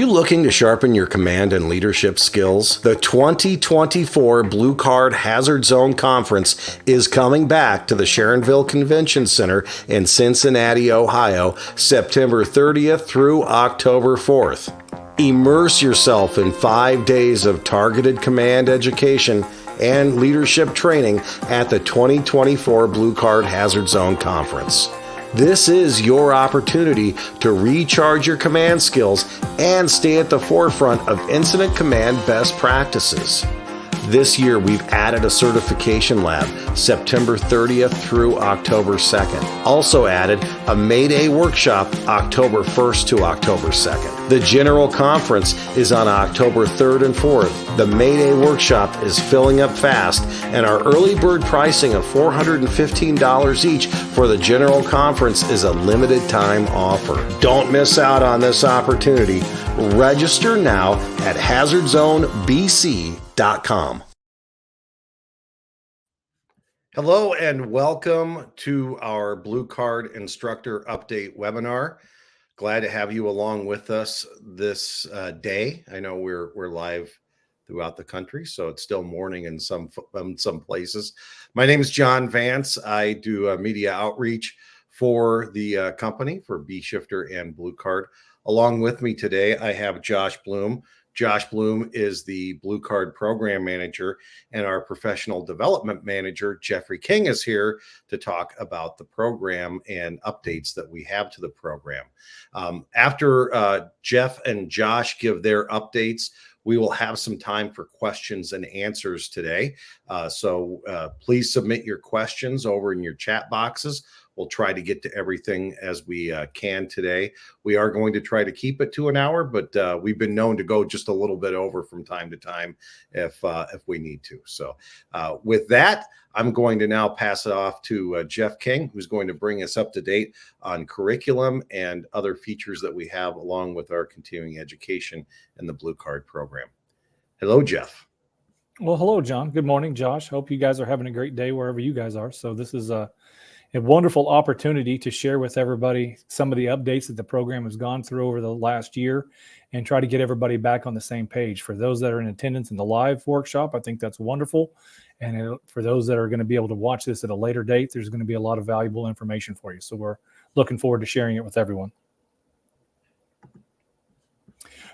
looking to sharpen your command and leadership skills? The 2024 Blue Card Hazard Zone Conference is coming back to the Sharonville Convention Center in Cincinnati, Ohio, September 30th through October 4th. Immerse yourself in 5 days of targeted command education and leadership training at the 2024 Blue Card Hazard Zone Conference. This is your opportunity to recharge your command skills and stay at the forefront of incident command best practices. This year, we've added a certification lab September 30th through October 2nd. Also added a Mayday workshop October 1st to October 2nd. The General Conference is on October 3rd and 4th. The Mayday workshop is filling up fast, and our early bird pricing of $415 each for the General Conference is a limited time offer. Don't miss out on this opportunity. Register now at hazardzonebc.com. Hello and welcome to our Blue Card Instructor Update webinar. Glad to have you along with us this day. I know we're live throughout the country, so it's still morning in some places. My name is John Vance. I do media outreach for the company for B-Shifter and Blue Card. Along with me today, I have Josh Bloom. Josh Bloom is the Blue Card Program Manager, and our Professional Development Manager, Jeffrey King, is here to talk about the program and updates that we have to the program. After Jeff and Josh give their updates, we will have some time for questions and answers today. So please submit your questions over in your chat boxes. We'll try to get to everything as we can today. We are going to try to keep it to an hour, but we've been known to go just a little bit over from time to time if we need to. So with that, I'm going to now pass it off to Jeff King, who's going to bring us up to date on curriculum and other features that we have along with our continuing education and the Blue Card program. Hello, Jeff. Well, hello, John. Good morning, Josh. Hope you guys are having a great day wherever you guys are. So this is a wonderful opportunity to share with everybody some of the updates that the program has gone through over the last year and try to get everybody back on the same page. For those that are in attendance in the live workshop, I think that's wonderful. And for those that are going to be able to watch this at a later date, there's going to be a lot of valuable information for you. So we're looking forward to sharing it with everyone.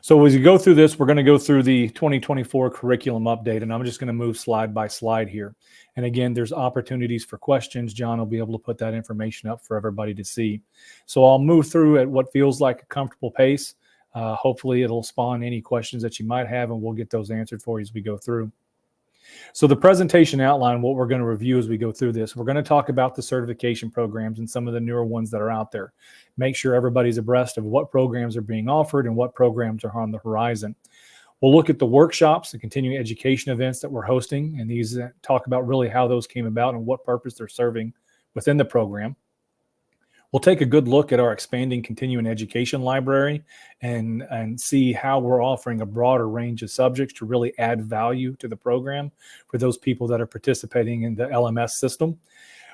So as you go through this, we're going to go through the 2024 curriculum update, and I'm just going to move slide by slide here. And again, there's opportunities for questions. John will be able to put that information up for everybody to see. So I'll move through at what feels like a comfortable pace. Hopefully it'll spawn any questions that you might have, and we'll get those answered for you as we go through. So the presentation outline, what we're going to review as we go through this, we're going to talk about the certification programs and some of the newer ones that are out there. Make sure everybody's abreast of what programs are being offered and what programs are on the horizon. We'll look at the workshops, the continuing education events that we're hosting, and these talk about really how those came about and what purpose they're serving within the program. We'll take a good look at our expanding continuing education library and see how we're offering a broader range of subjects to really add value to the program for those people that are participating in the LMS system.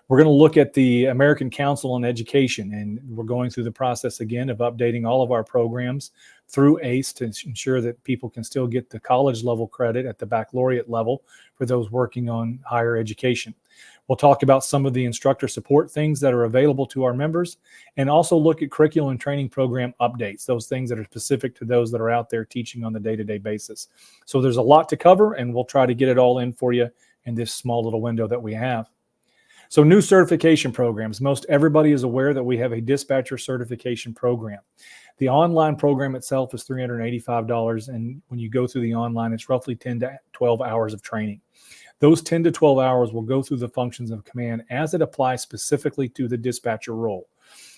We're going to look at the American Council on Education, and we're going through the process again of updating all of our programs through ACE to ensure that people can still get the college level credit at the baccalaureate level for those working on higher education. We'll talk about some of the instructor support things that are available to our members, and also look at curriculum and training program updates, those things that are specific to those that are out there teaching on the day-to-day basis. So there's a lot to cover, and we'll try to get it all in for you in this small little window that we have. So new certification programs. Most everybody is aware that we have a dispatcher certification program. The online program itself is $385, and when you go through the online, it's roughly 10 to 12 hours of training. Those 10 to 12 hours will go through the functions of command as it applies specifically to the dispatcher role.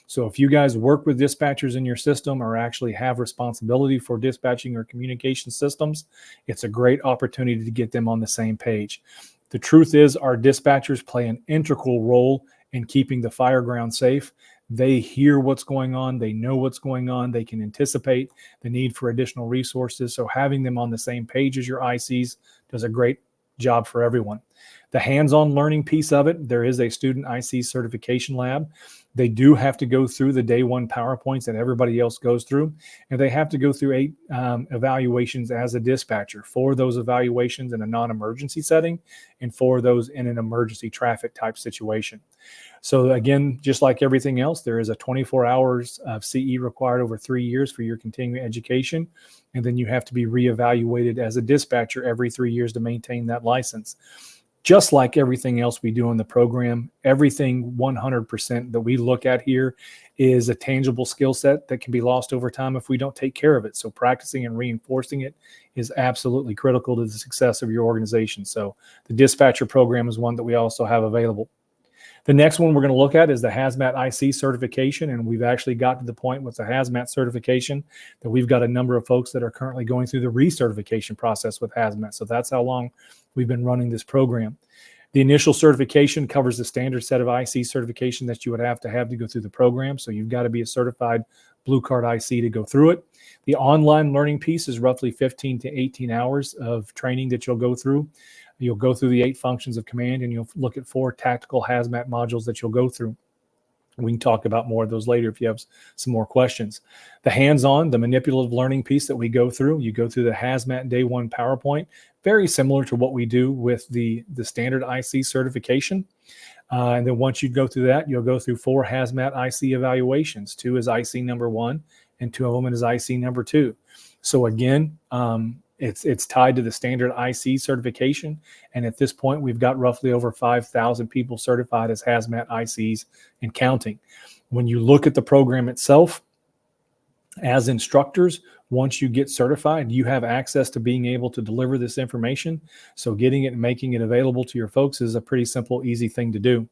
So if you guys work with dispatchers in your system or actually have responsibility for dispatching or communication systems, it's a great opportunity to get them on the same page. The truth is our dispatchers play an integral role in keeping the fire ground safe. They hear what's going on. They know what's going on. They can anticipate the need for additional resources. So having them on the same page as your ICs does a great job for everyone. The hands-on learning piece of it, there is a student IC certification lab. They do have to go through the day one PowerPoints that everybody else goes through, and they have to go through 8 evaluations as a dispatcher. 4 of those evaluations in a non-emergency setting, and 4 of those in an emergency traffic type situation. So again, just like everything else, there is a 24 hours of CE required over 3 years for your continuing education. And then you have to be reevaluated as a dispatcher every 3 years to maintain that license. Just like everything else we do in the program, everything 100% that we look at here is a tangible skill set that can be lost over time if we don't take care of it. So practicing and reinforcing it is absolutely critical to the success of your organization. So the dispatcher program is one that we also have available. The next one we're going to look at is the Hazmat IC certification, and we've actually got to the point with the Hazmat certification that we've got a number of folks that are currently going through the recertification process with Hazmat. So that's how long we've been running this program. The initial certification covers the standard set of IC certification that you would have to go through the program. So you've got to be a certified Blue Card IC to go through it. The online learning piece is roughly 15 to 18 hours of training that you'll go through. You'll go through the 8 functions of command, and you'll look at 4 tactical hazmat modules that you'll go through. We can talk about more of those later if you have some more questions. The hands-on, the manipulative learning piece that we go through, you go through the Hazmat Day 1 PowerPoint, very similar to what we do with the standard IC certification. And then once you go through that, you'll go through 4 Hazmat IC evaluations. 2 is IC number 1, and 2 of them is IC number 2. So again, it's tied to the standard IC certification. And at this point, we've got roughly over 5,000 people certified as Hazmat ICs and counting. When you look at the program itself, as instructors, once you get certified, you have access to being able to deliver this information. So getting it and making it available to your folks is a pretty simple, easy thing to do.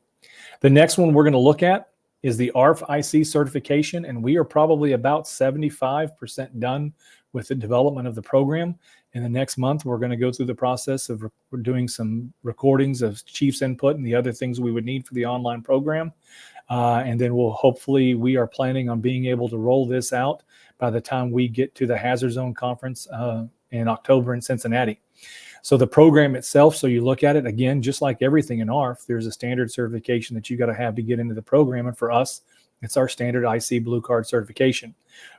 The next one we're going to look at is the ARF IC certification, and we are probably about 75% done with the development of the program. In the next month, we're going to go through the process of doing some recordings of Chief's input and the other things we would need for the online program. And then we are planning on being able to roll this out by the time we get to the Hazard Zone Conference in October in Cincinnati. So the program itself, so you look at it, again, just like everything in ARF, there's a standard certification that you got to have to get into the program. And for us, it's our standard IC Blue Card certification.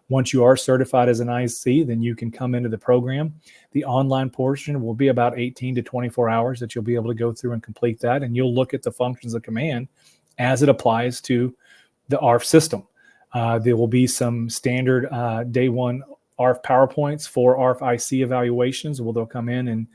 Once you are certified as an IC, then you can come into the program. The online portion will be about 18 to 24 hours that you'll be able to go through and complete that. And you'll look at the functions of command as it applies to the ARF system. There will be some standard day 1 ARF PowerPoints for ARF IC evaluations. They'll come in and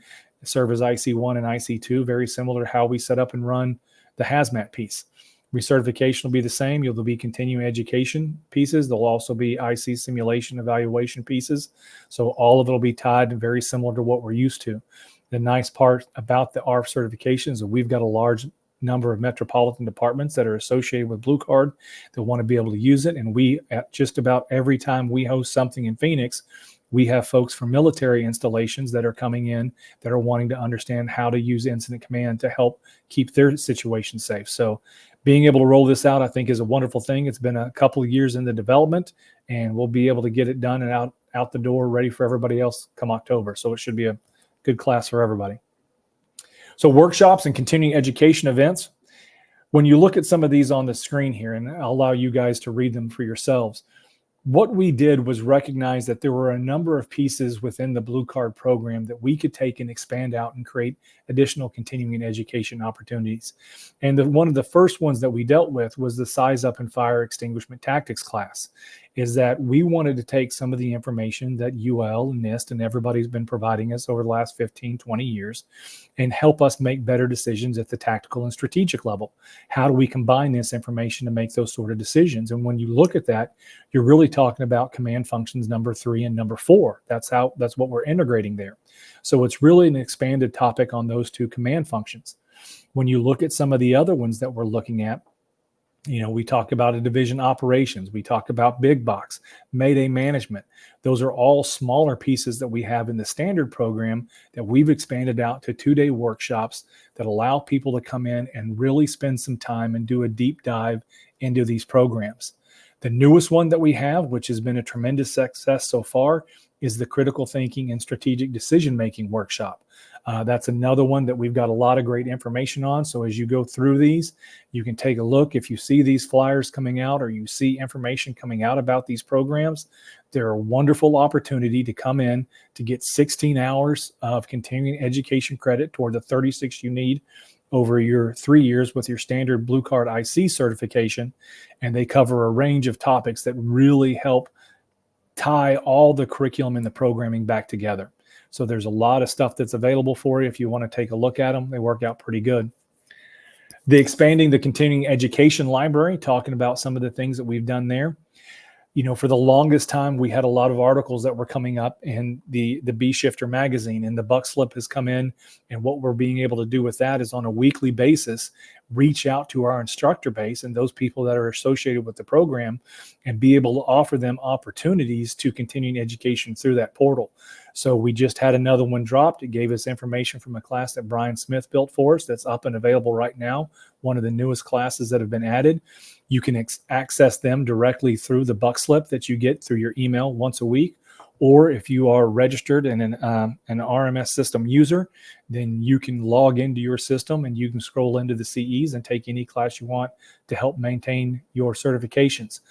serve as IC1 and IC2, very similar to how we set up and run the Hazmat piece. Recertification will be the same. There'll be continuing education pieces. There'll also be IC simulation evaluation pieces. So all of it will be tied very similar to what we're used to. The nice part about the ARF certifications is we've got a large number of metropolitan departments that are associated with Blue Card that want to be able to use it. And we, at just about every time we host something in Phoenix, we have folks from military installations that are coming in that are wanting to understand how to use incident command to help keep their situation safe. So being able to roll this out, I think, is a wonderful thing. It's been a couple of years in the development, and we'll be able to get it done and out the door ready for everybody else come October. So it should be a good class for everybody. So workshops and continuing education events. When you look at some of these on the screen here, and I'll allow you guys to read them for yourselves, what we did was recognize that there were a number of pieces within the Blue Card program that we could take and expand out and create additional continuing education opportunities. And one of the first ones that we dealt with was the Size Up and Fire Extinguishment Tactics class, is that we wanted to take some of the information that UL and NIST and everybody's been providing us over the last 15, 20 years and help us make better decisions at the tactical and strategic level. How do we combine this information to make those sort of decisions? And when you look at that, you're really talking about command functions number 3 and number 4. That's what we're integrating there. So it's really an expanded topic on those 2 command functions. When you look at some of the other ones that we're looking at, we talk about a division operations. We talk about big box, Mayday management. Those are all smaller pieces that we have in the standard program that we've expanded out to 2-day workshops that allow people to come in and really spend some time and do a deep dive into these programs. The newest one that we have, which has been a tremendous success so far, is the critical thinking and strategic decision-making workshop. That's another one that we've got a lot of great information on. So as you go through these, you can take a look. If you see these flyers coming out or you see information coming out about these programs, they're a wonderful opportunity to come in to get 16 hours of continuing education credit toward the 36 you need over your 3 years with your standard Blue Card IC certification. And they cover a range of topics that really help tie all the curriculum and the programming back together. So there's a lot of stuff that's available for you if you want to take a look at them. They work out pretty good. The expanding the continuing education library, talking about some of the things that we've done there. You know, for the longest time, we had a lot of articles that were coming up in the B Shifter magazine, and the Buck Slip has come in. And what we're being able to do with that is on a weekly basis, reach out to our instructor base and those people that are associated with the program and be able to offer them opportunities to continuing education through that portal. So we just had another one dropped. It gave us information from a class that Brian Smith built for us that's up and available right now, one of the newest classes that have been added. You can access them directly through the Buck Slip that you get through your email once a week. Or if you are registered and an RMS system user, then you can log into your system and you can scroll into the CEs and take any class you want to help maintain your certifications.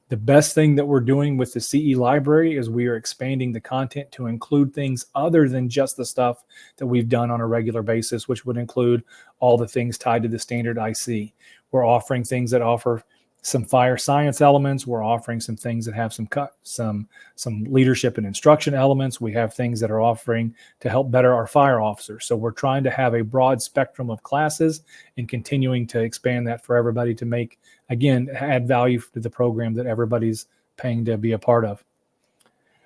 The best thing that we're doing with the CE library is we are expanding the content to include things other than just the stuff that we've done on a regular basis, which would include all the things tied to the standard IC. We're offering things that offer some fire science elements. We're offering some things that have some leadership and instruction elements. We have things that are offering to help better our fire officers. So we're trying to have a broad spectrum of classes and continuing to expand that for everybody to make, again, add value to the program that everybody's paying to be a part of.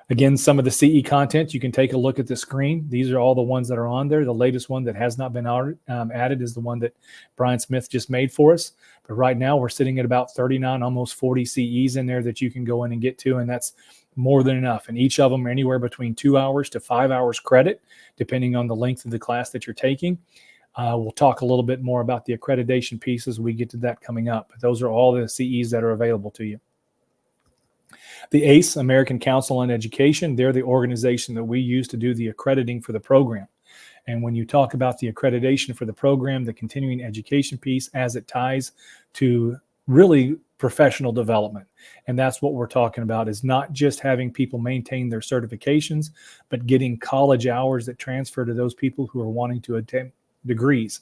Again, some of the CE content, you can take a look at the screen. These are all the ones that are on there. The latest one that has not been added is the one that Brian Smith just made for us. But right now we're sitting at about 39, almost 40 CEs in there that you can go in and get to, and that's more than enough. And each of them are anywhere between 2 hours to 5 hours credit, depending on the length of the class that you're taking. We'll talk a little bit more about the accreditation piece as we get to that coming up. But those are all the CEs that are available to you. The ACE, American Council on Education, they're the organization that we use to do the accrediting for the program. And when you talk about the accreditation for the program, the continuing education piece as it ties to really professional development. And that's what we're talking about, is not just having people maintain their certifications, but getting college hours that transfer to those people who are wanting to attain degrees.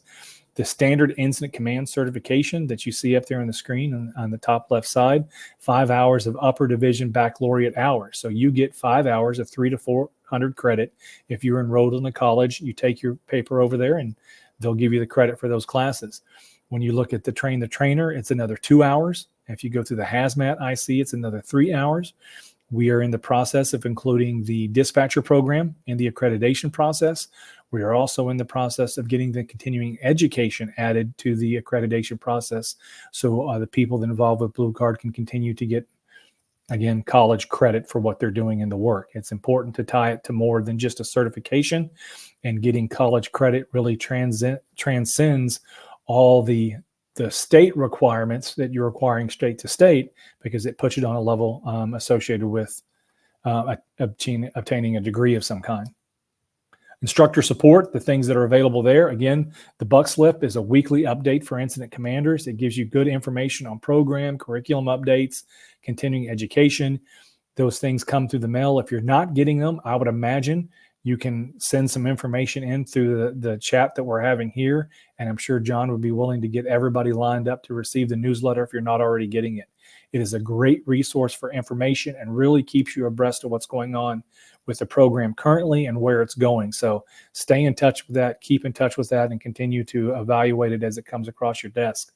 The standard incident command certification that you see up there on the screen on the top left side, 5 hours of upper division baccalaureate hours. So you get 5 hours of 300 to 400 credit. If you're enrolled in a college, you take your paper over there and they'll give you the credit for those classes. When you look at the train the trainer, it's another 2 hours. If you go through the hazmat IC, it's another 3 hours. We are in the process of including the dispatcher program in the accreditation process. We are also in the process of getting the continuing education added to the accreditation process. So the people that involved with Blue Card can continue to get, again, college credit for what they're doing in the work. It's important to tie it to more than just a certification, and getting college credit really transcends all the state requirements that you're requiring state to state, because it puts it on a level associated with obtaining a degree of some kind. Instructor support, the things that are available there. Again, the Buck Slip is a weekly update for incident commanders. It gives you good information on program, curriculum updates, continuing education. Those things come through the mail. If you're not getting them, I would imagine you can send some information in through the chat that we're having here. And I'm sure John would be willing to get everybody lined up to receive the newsletter if you're not already getting it. It is a great resource for information and really keeps you abreast of what's going on with the program currently and where it's going. So stay in touch with that, keep in touch with that, and continue to evaluate it as it comes across your desk.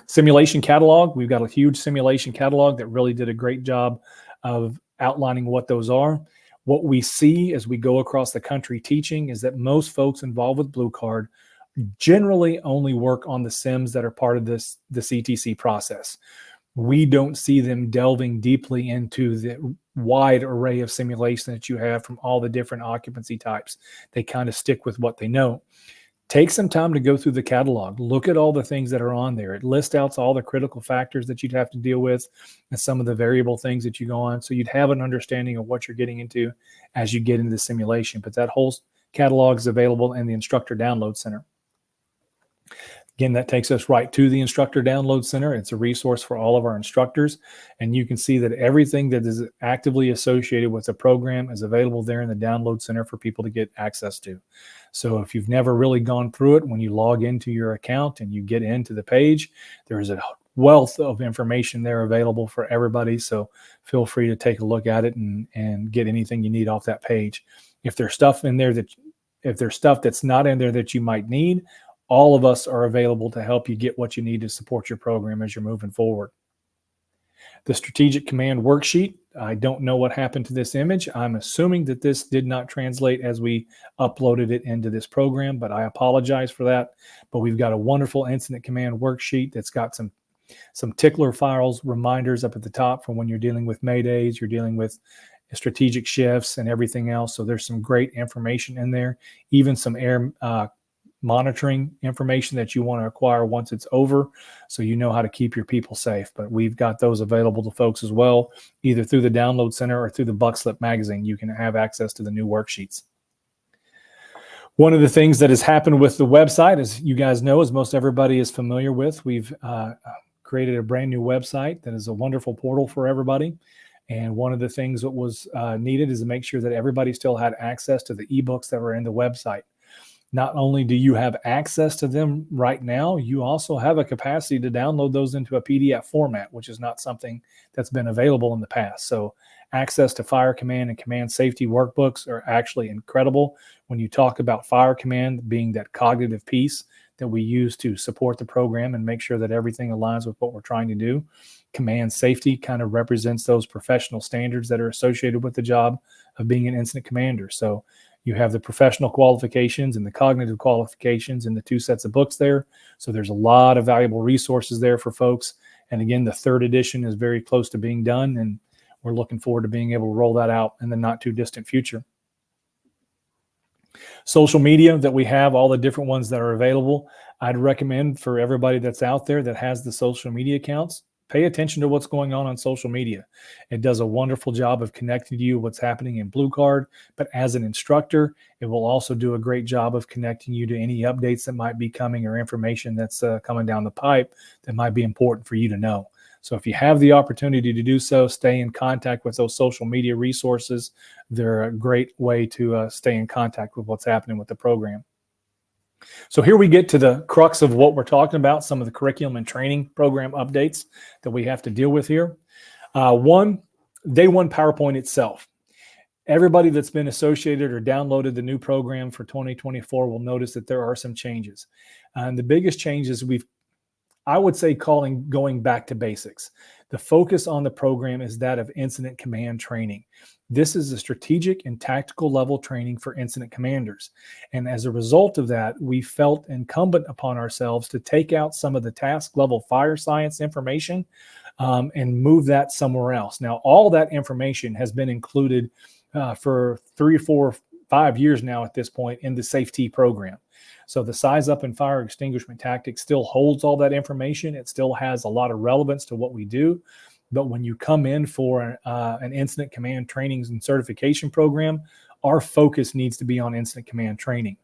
Simulation catalog. We've got a huge simulation catalog that really did a great job of outlining what those are. What we see as we go across the country teaching is that most folks involved with Blue Card generally only work on the sims that are part of the CTC process. We don't see them delving deeply into the wide array of simulation that you have from all the different occupancy types. They kind of stick with what they know. Take some time to go through the catalog. Look at all the things that are on there. It lists out all the critical factors that you'd have to deal with and some of the variable things that you go on. So you'd have an understanding of what you're getting into as you get into the simulation. But that whole catalog is available in the Instructor Download Center. Again, that takes us right to the Instructor Download Center. It's a resource for all of our instructors, and you can see that everything that is actively associated with the program is available there in the Download Center for people to get access to. So if you've never really gone through it, when you log into your account and you get into the page, there's a wealth of information there available for everybody. So feel free to take a look at it and get anything you need off that page. If there's stuff in there if there's stuff that's not in there that you might need, all of us are available to help you get what you need to support your program as you're moving forward. The strategic command worksheet, I don't know what happened to this image. I'm assuming that this did not translate as we uploaded it into this program, but I apologize for that. But we've got a wonderful incident command worksheet that's got some tickler files, reminders up at the top for when you're dealing with maydays, you're dealing with strategic shifts and everything else. So there's some great information in there, even some air monitoring information that you want to acquire once it's over, so you know how to keep your people safe. But we've got those available to folks as well, either through the Download Center or through the Buckslip magazine. You can have access to the new worksheets. One of the things that has happened with the website, as you guys know, as most everybody is familiar with, we've created a brand new website that is a wonderful portal for everybody. And one of the things that was needed is to make sure that everybody still had access to the ebooks that were in the website. Not only do you have access to them right now, you also have a capacity to download those into a PDF format, which is not something that's been available in the past. So access to Fire Command and Command Safety workbooks are actually incredible. When you talk about Fire Command being that cognitive piece that we use to support the program and make sure that everything aligns with what we're trying to do, Command Safety kind of represents those professional standards that are associated with the job of being an incident commander. So you have the professional qualifications and the cognitive qualifications in the two sets of books there. So there's a lot of valuable resources there for folks. And again, the third edition is very close to being done, and we're looking forward to being able to roll that out in the not too distant future. Social media that we have, all the different ones that are available, I'd recommend for everybody that's out there that has the social media accounts, pay attention to what's going on social media. It does a wonderful job of connecting you what's happening in Blue Card, but as an instructor, it will also do a great job of connecting you to any updates that might be coming or information that's coming down the pipe that might be important for you to know. So if you have the opportunity to do so, stay in contact with those social media resources. They're a great way to stay in contact with what's happening with the program. So here we get to the crux of what we're talking about, some of the curriculum and training program updates that we have to deal with here. Day one PowerPoint itself. Everybody that's been associated or downloaded the new program for 2024 will notice that there are some changes. And the biggest changes I would say going back to basics. The focus on the program is that of incident command training. This is a strategic and tactical level training for incident commanders. And as a result of that, we felt incumbent upon ourselves to take out some of the task level fire science information and move that somewhere else. Now, all that information has been included for 3, 4, 5 years now at this point in the safety program. So the size up and fire extinguishment tactics still holds all that information. It still has a lot of relevance to what we do. But when you come in for an incident command trainings and certification program, our focus needs to be on incident command training.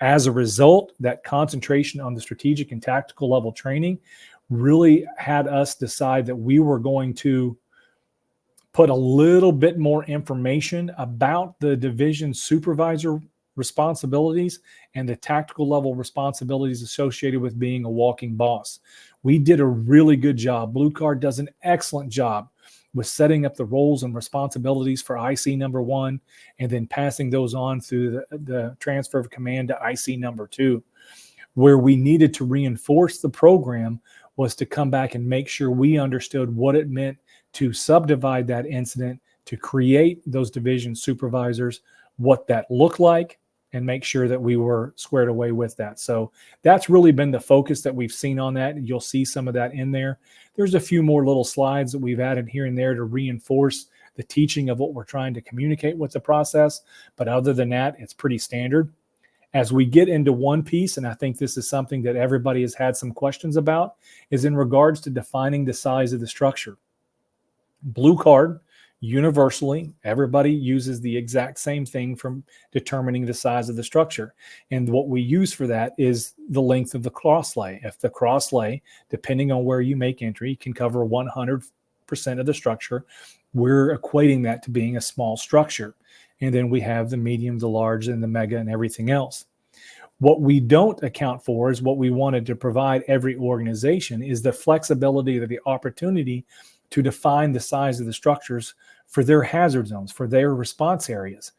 As a result, that concentration on the strategic and tactical level training really had us decide that we were going to put a little bit more information about the division supervisor responsibilities and the tactical level responsibilities associated with being a walking boss. We did a really good job. Blue Card does an excellent job with setting up the roles and responsibilities for IC number 1 and then passing those on through the transfer of command to IC number 2. Where we needed to reinforce the program was to come back and make sure we understood what it meant to subdivide that incident, to create those division supervisors, what that looked like, and make sure that we were squared away with that. So that's really been the focus that we've seen on that. You'll see some of that in there. There's a few more little slides that we've added here and there to reinforce the teaching of what we're trying to communicate with the process. But other than that, it's pretty standard. As we get into one piece, and I think this is something that everybody has had some questions about, is in regards to defining the size of the structure. Blue Card Universally, everybody uses the exact same thing from determining the size of the structure. And what we use for that is the length of the cross lay. If the cross lay, depending on where you make entry, can cover 100% of the structure, we're equating that to being a small structure. And then we have the medium, the large, and the mega, and everything else. What we don't account for is what we wanted to provide every organization is the flexibility or the opportunity to define the size of the structures for their hazard zones, for their response areas.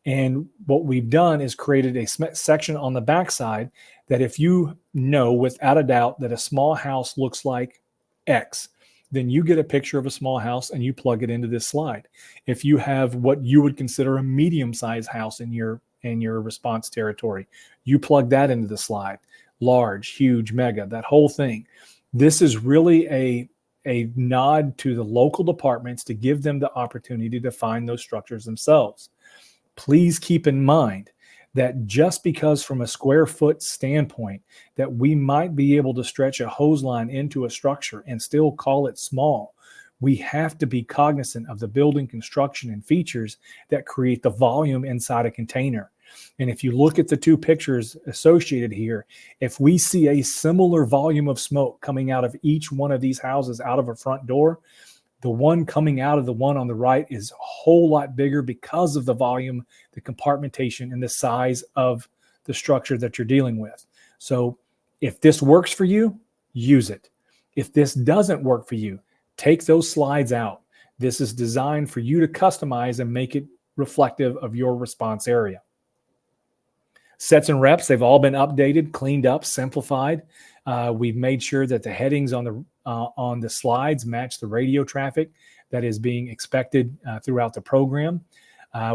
And what we've done is created a section on the backside that if you know without a doubt that a small house looks like X, then you get a picture of a small house and you plug it into this slide. If you have what you would consider a medium-sized house in your response territory, you plug that into the slide. Large, huge, mega, that whole thing. This is really a nod to the local departments to give them the opportunity to define those structures themselves. Please keep in mind that just because from a square foot standpoint that we might be able to stretch a hose line into a structure and still call it small, we have to be cognizant of the building construction and features that create the volume inside a container. And if you look at the two pictures associated here, if we see a similar volume of smoke coming out of each one of these houses out of a front door, the one coming out of the one on the right is a whole lot bigger because of the volume, the compartmentation, and the size of the structure that you're dealing with. So if this works for you, use it. If this doesn't work for you, take those slides out. This is designed for you to customize and make it reflective of your response area. Sets and reps, they've all been updated, cleaned up, simplified. We've made sure that the headings on the slides match the radio traffic that is being expected throughout the program.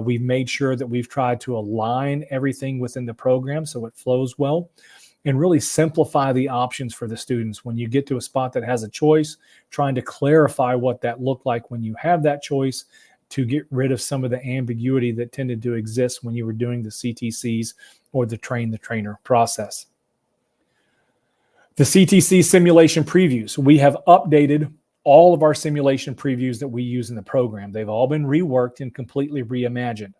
We've made sure that we've tried to align everything within the program so it flows well and really simplify the options for the students. When you get to a spot that has a choice, trying to clarify what that looked like when you have that choice to get rid of some of the ambiguity that tended to exist when you were doing the CTCs or the train the trainer process. The CTC simulation previews. We have updated all of our simulation previews that we use in the program. They've all been reworked and completely reimagined.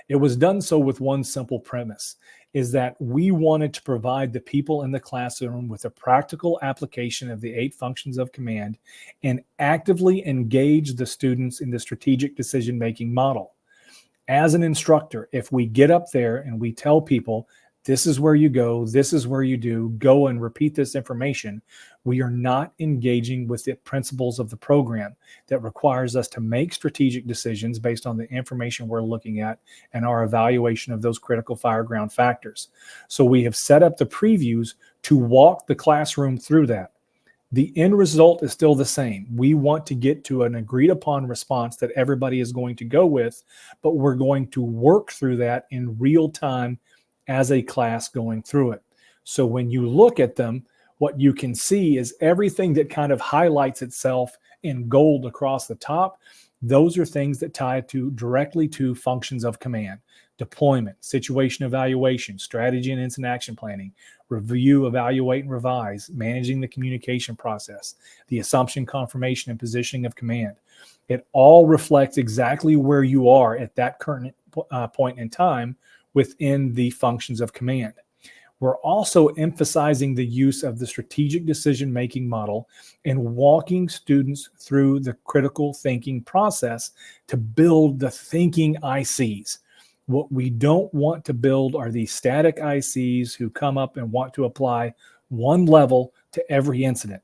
It was done so with one simple premise, is that we wanted to provide the people in the classroom with a practical application of the 8 functions of command and actively engage the students in the strategic decision-making model. As an instructor, if we get up there and we tell people, this is where you go, this is where you do, go and repeat this information, we are not engaging with the principles of the program that requires us to make strategic decisions based on the information we're looking at and our evaluation of those critical fireground factors. So we have set up the previews to walk the classroom through that. The end result is still the same. We want to get to an agreed upon response that everybody is going to go with, but we're going to work through that in real time as a class going through it. So when you look at them, what you can see is everything that kind of highlights itself in gold across the top. Those are things that tie directly to functions of command: deployment, situation evaluation, strategy and incident action planning, review, evaluate, and revise, managing the communication process, the assumption, confirmation, and positioning of command. It all reflects exactly where you are at that current point in time within the functions of command. We're also emphasizing the use of the strategic decision-making model and walking students through the critical thinking process to build the thinking ICs. What we don't want to build are these static ICs who come up and want to apply one level to every incident.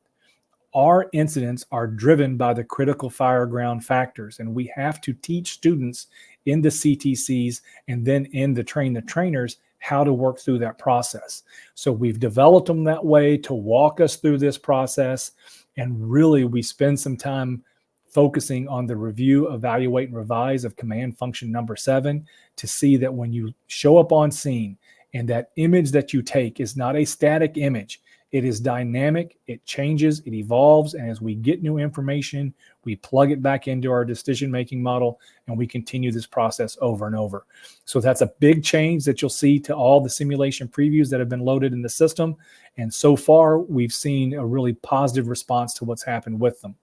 Our incidents are driven by the critical fireground factors, and we have to teach students in the CTCs and then in the train the trainers how to work through that process. So we've developed them that way to walk us through this process. And really, we spend some time focusing on the review, evaluate, and revise of command function number 7 to see that when you show up on scene and that image that you take is not a static image, it is dynamic, it changes, it evolves, and as we get new information, we plug it back into our decision-making model, and we continue this process over and over. So that's a big change that you'll see to all the simulation previews that have been loaded in the system, and so far, we've seen a really positive response to what's happened with them.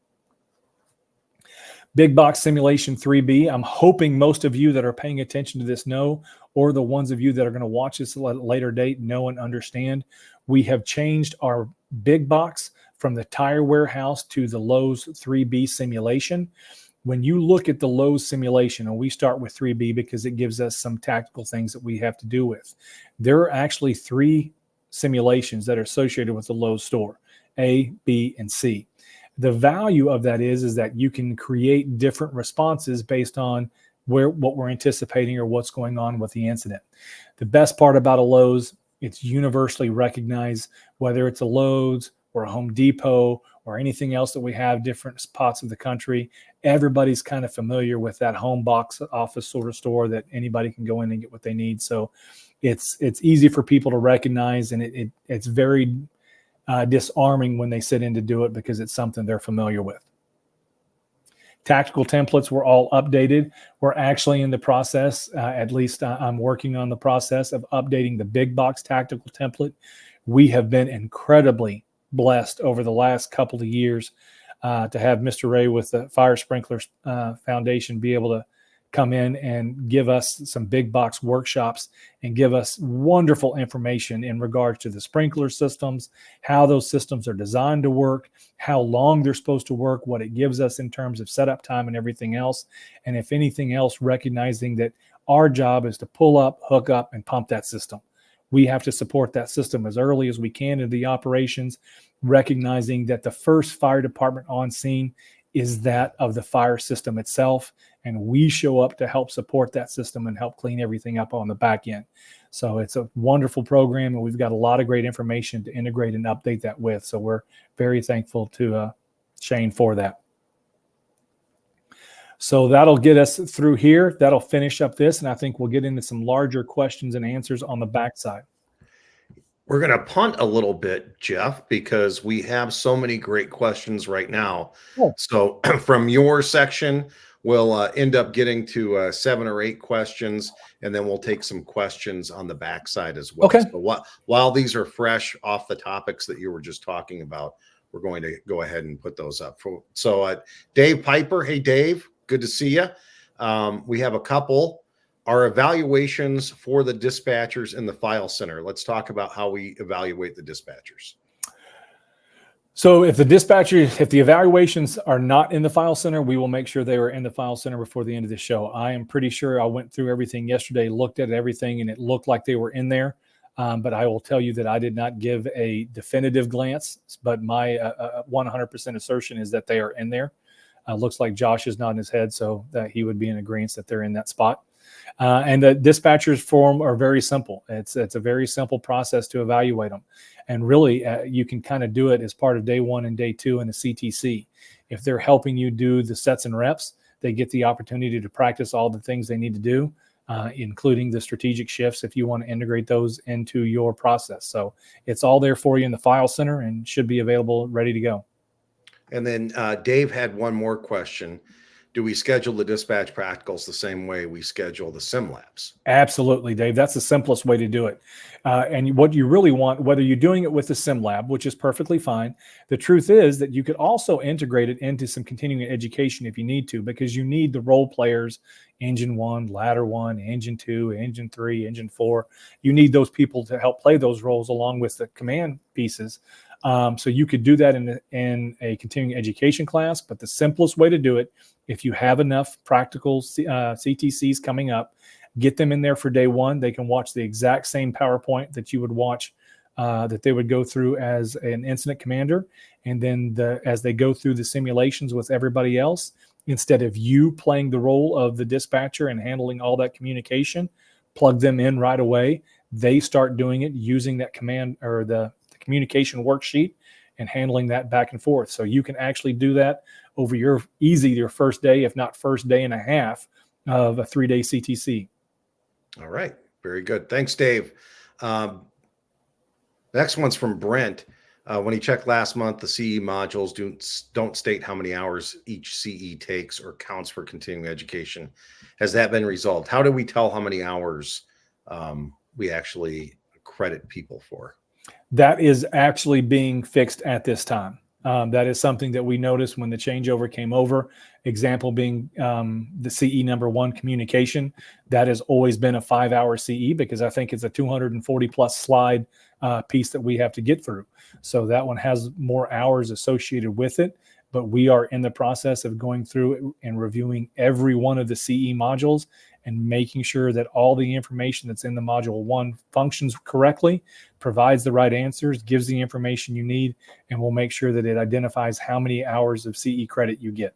Big Box Simulation 3B. I'm hoping most of you that are paying attention to this know, or the ones of you that are going to watch this at a later date know and understand. We have changed our big box from the Tire Warehouse to the Lowe's 3B simulation. When you look at the Lowe's simulation, and we start with 3B because it gives us some tactical things that we have to do with, there are actually 3 simulations that are associated with the Lowe's store, A, B, and C. The value of that is that you can create different responses based on what we're anticipating or what's going on with the incident. The best part about a Lowe's, it's universally recognized, whether it's a Lowe's or a Home Depot or anything else that we have different spots of the country. Everybody's kind of familiar with that home box office sort of store that anybody can go in and get what they need. So it's easy for people to recognize, and it's very disarming when they sit in to do it because it's something they're familiar with. Tactical templates were all updated. We're actually in the process, at least I'm working on the process of updating the big box tactical template. We have been incredibly blessed over the last couple of years to have Mr. Ray with the Fire Sprinklers Foundation be able to come in and give us some big box workshops and give us wonderful information in regards to the sprinkler systems, how those systems are designed to work, how long they're supposed to work, what it gives us in terms of setup time and everything else. And if anything else, recognizing that our job is to pull up, hook up, and pump that system. We have to support that system as early as we can in the operations, recognizing that the first fire department on scene is that of the fire system itself. And we show up to help support that system and help clean everything up on the back end. So it's a wonderful program, and we've got a lot of great information to integrate and update that with. So we're very thankful to Shane for that. So that'll get us through here. That'll finish up this, and I think we'll get into some larger questions and answers on the backside. We're going to punt a little bit, Jeff, because we have so many great questions right now. Oh. So from your section, we'll end up getting to 7 or 8 questions, and then we'll take some questions on the backside as well. Okay. So while these are fresh off the topics that you were just talking about, we're going to go ahead and put those up. So Dave Piper, hey, Dave, good to see you. We have a couple. Our evaluations for the dispatchers in the file center. Let's talk about how we evaluate the dispatchers. So if the evaluations are not in the file center, we will make sure they are in the file center before the end of the show. I am pretty sure I went through everything yesterday, looked at everything, and it looked like they were in there. But I will tell you that I did not give a definitive glance, but my 100% assertion is that they are in there. Looks like Josh is nodding his head, so that he would be in agreement that they're in that spot. And the dispatchers form are very simple. It's a very simple process to evaluate them. And really, you can kind of do it as part of day 1 and day 2 in the CTC. If they're helping you do the sets and reps, they get the opportunity to practice all the things they need to do, including the strategic shifts if you want to integrate those into your process. So it's all there for you in the file center and should be available, ready to go. And then Dave had one more question. Do we schedule the dispatch practicals the same way we schedule the sim labs? Absolutely, Dave. That's the simplest way to do it. And what you really want, whether you're doing it with the sim lab, which is perfectly fine, the truth is that you could also integrate it into some continuing education if you need to, because you need the role players, engine 1, ladder 1, engine 2, engine 3, engine 4. You need those people to help play those roles along with the command pieces. So you could do that in a continuing education class, but the simplest way to do it, if you have enough practical CTCs coming up, get them in there for day 1. They can watch the exact same PowerPoint that you would watch, that they would go through as an incident commander. And then as they go through the simulations with everybody else, instead of you playing the role of the dispatcher and handling all that communication, plug them in right away. They start doing it using that command or the communication worksheet and handling that back and forth. So you can actually do that over your first day, if not first day and a half of a 3-day CTC. All right. Very good. Thanks, Dave. Next one's from Brent. When he checked last month, the CE modules don't state how many hours each CE takes or counts for continuing education. Has that been resolved? How do we tell how many hours we actually credit people for? That is actually being fixed at this time. That is something that we noticed when the changeover came over. Example being the CE number 1 communication. That has always been a 5-hour CE because I think it's a 240 plus slide piece that we have to get through. So that one has more hours associated with it. But we are in the process of going through and reviewing every one of the CE modules and making sure that all the information that's in the module 1 functions correctly, provides the right answers, gives the information you need, and we'll make sure that it identifies how many hours of CE credit you get.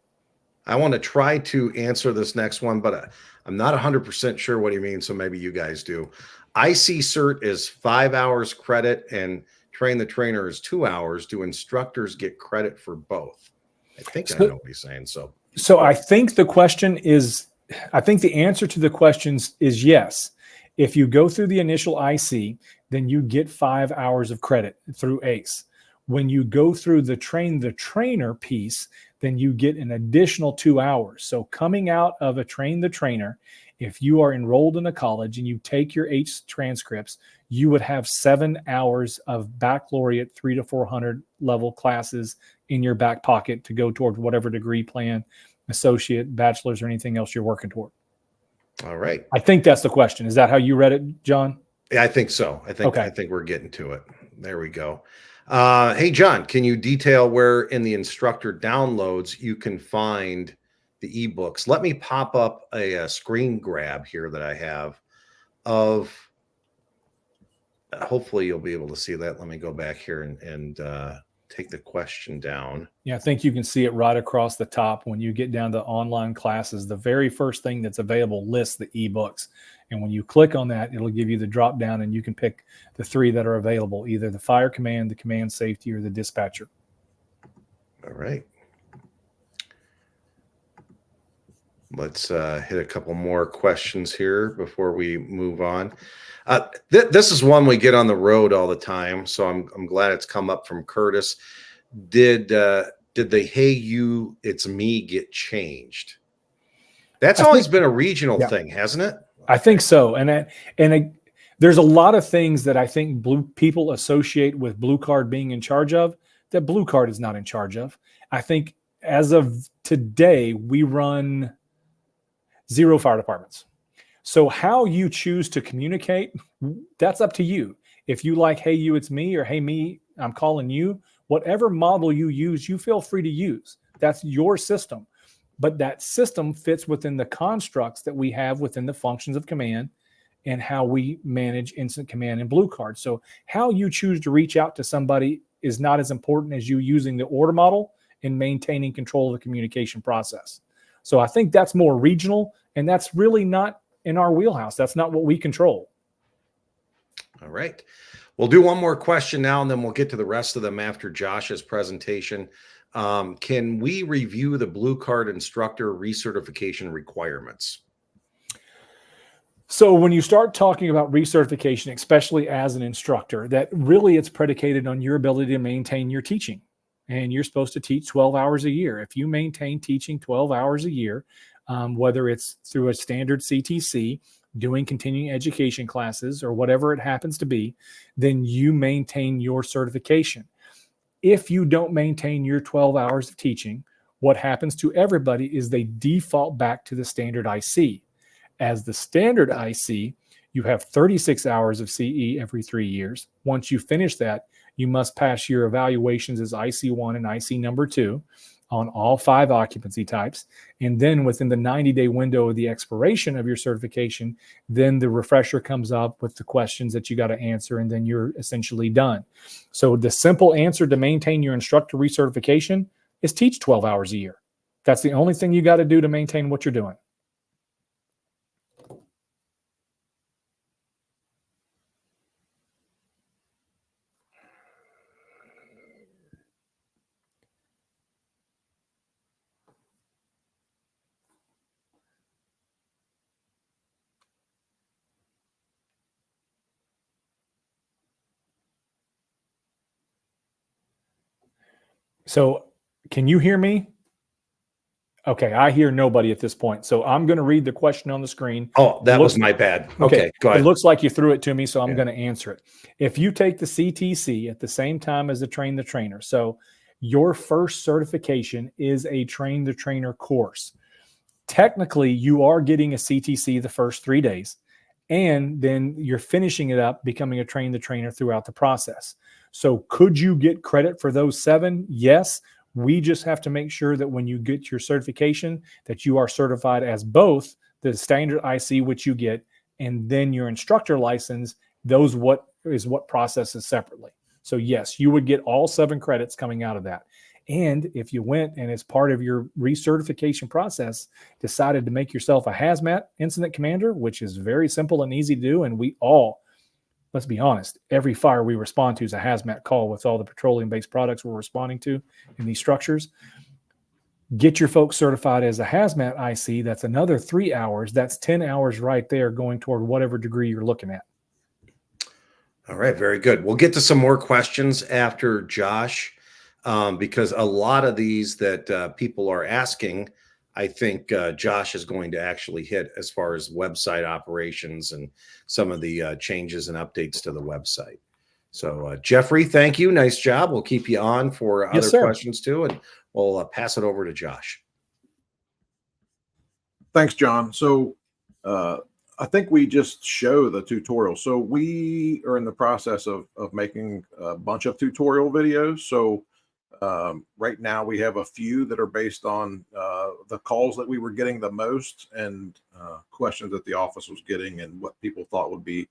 I want to try to answer this next one, but I'm not 100% sure what he means, so maybe you guys do. IC cert is 5 hours credit and train the trainer is 2 hours. Do instructors get credit for both? I think I know what he's saying. So I think the question is, I think the answer to the questions is yes. If you go through the initial IC, then you get 5 hours of credit through ACE. When you go through the train the trainer piece, then you get an additional 2 hours. So coming out of a train the trainer, if you are enrolled in a college and you take your ACE transcripts, you would have 7 hours of baccalaureate 300 to 400 level classes in your back pocket to go toward whatever degree plan, associate, bachelor's, or anything else you're working toward. All right. I think that's the question. Is that how you read it, John? Yeah, I think so. I think we're getting to it. There we go. Hey, John, can you detail where in the instructor downloads you can find the ebooks? Let me pop up a screen grab here that I have of, hopefully you'll be able to see that. Let me go back here and take the question down. Yeah, I think you can see it right across the top. When you get down to online classes, the very first thing that's available lists the ebooks. And when you click on that, it'll give you the drop down and you can pick the 3 that are available, either the fire command, the command safety, or the dispatcher. All right. Let's hit a couple more questions here before we move on. This is one we get on the road all the time, so I'm glad it's come up from Curtis. Did the "Hey you, it's me" get changed? That's always been a regional thing, hasn't it? I think so, and there's a lot of things that I think blue people associate with Blue Card being in charge of that Blue Card is not in charge of. I think as of today, we run 0 fire departments. So how you choose to communicate, that's up to you. If you like, "Hey you, it's me," or "Hey me, I'm calling you," whatever model you use, you feel free to use. That's your system. But that system fits within the constructs that we have within the functions of command and how we manage incident command in Blue Card. So how you choose to reach out to somebody is not as important as you using the order model and maintaining control of the communication process. So I think that's more regional, and that's really not in our wheelhouse. That's not what we control. All right. We'll do one more question now, and then we'll get to the rest of them after Josh's presentation. Can we review the Blue Card instructor recertification requirements? So when you start talking about recertification, especially as an instructor, that really it's predicated on your ability to maintain your teaching. And you're supposed to teach 12 hours a year. If you maintain teaching 12 hours a year, whether it's through a standard CTC, doing continuing education classes, or whatever it happens to be, then you maintain your certification. If you don't maintain your 12 hours of teaching, what happens to everybody is they default back to the standard IC. As the standard IC, you have 36 hours of CE every 3 years. Once you finish that, you must pass your evaluations as IC1 and IC number 2 on all 5 occupancy types. And then within the 90-day window of the expiration of your certification, then the refresher comes up with the questions that you got to answer, and then you're essentially done. So the simple answer to maintain your instructor recertification is teach 12 hours a year. That's the only thing you got to do to maintain what you're doing. So can you hear me? Okay, I hear nobody at this point. So I'm going to read the question on the screen. Oh, that was my bad. Okay, go ahead. It looks like you threw it to me, so I'm going to answer it. If you take the CTC at the same time as the train the trainer, so your first certification is a train the trainer course. Technically, you are getting a CTC the first 3 days, and then you're finishing it up, becoming a train the trainer throughout the process. So could you get credit for those 7? Yes. We just have to make sure that when you get your certification, that you are certified as both the standard IC, which you get, and then your instructor license. Those what processes separately. So yes, you would get all 7 credits coming out of that. And if you went and as part of your recertification process decided to make yourself a hazmat incident commander, which is very simple and easy to do, and we all, let's be honest, every fire we respond to is a hazmat call with all the petroleum-based products we're responding to in these structures. Get your folks certified as a hazmat IC. That's another 3 hours. That's 10 hours right there going toward whatever degree you're looking at. All right, very good. We'll get to some more questions after Josh, because a lot of these that people are asking, I think Josh is going to actually hit as far as website operations and some of the changes and updates to the website. So Jeffrey, thank you. Nice job. We'll keep you on for Yes, other sir. questions too, and we'll pass it over to Josh. Thanks, John. So I think we just show the tutorial. So we are in the process of making a bunch of tutorial videos. So right now we have a few that are based on the calls that we were getting the most and questions that the office was getting and what people thought would be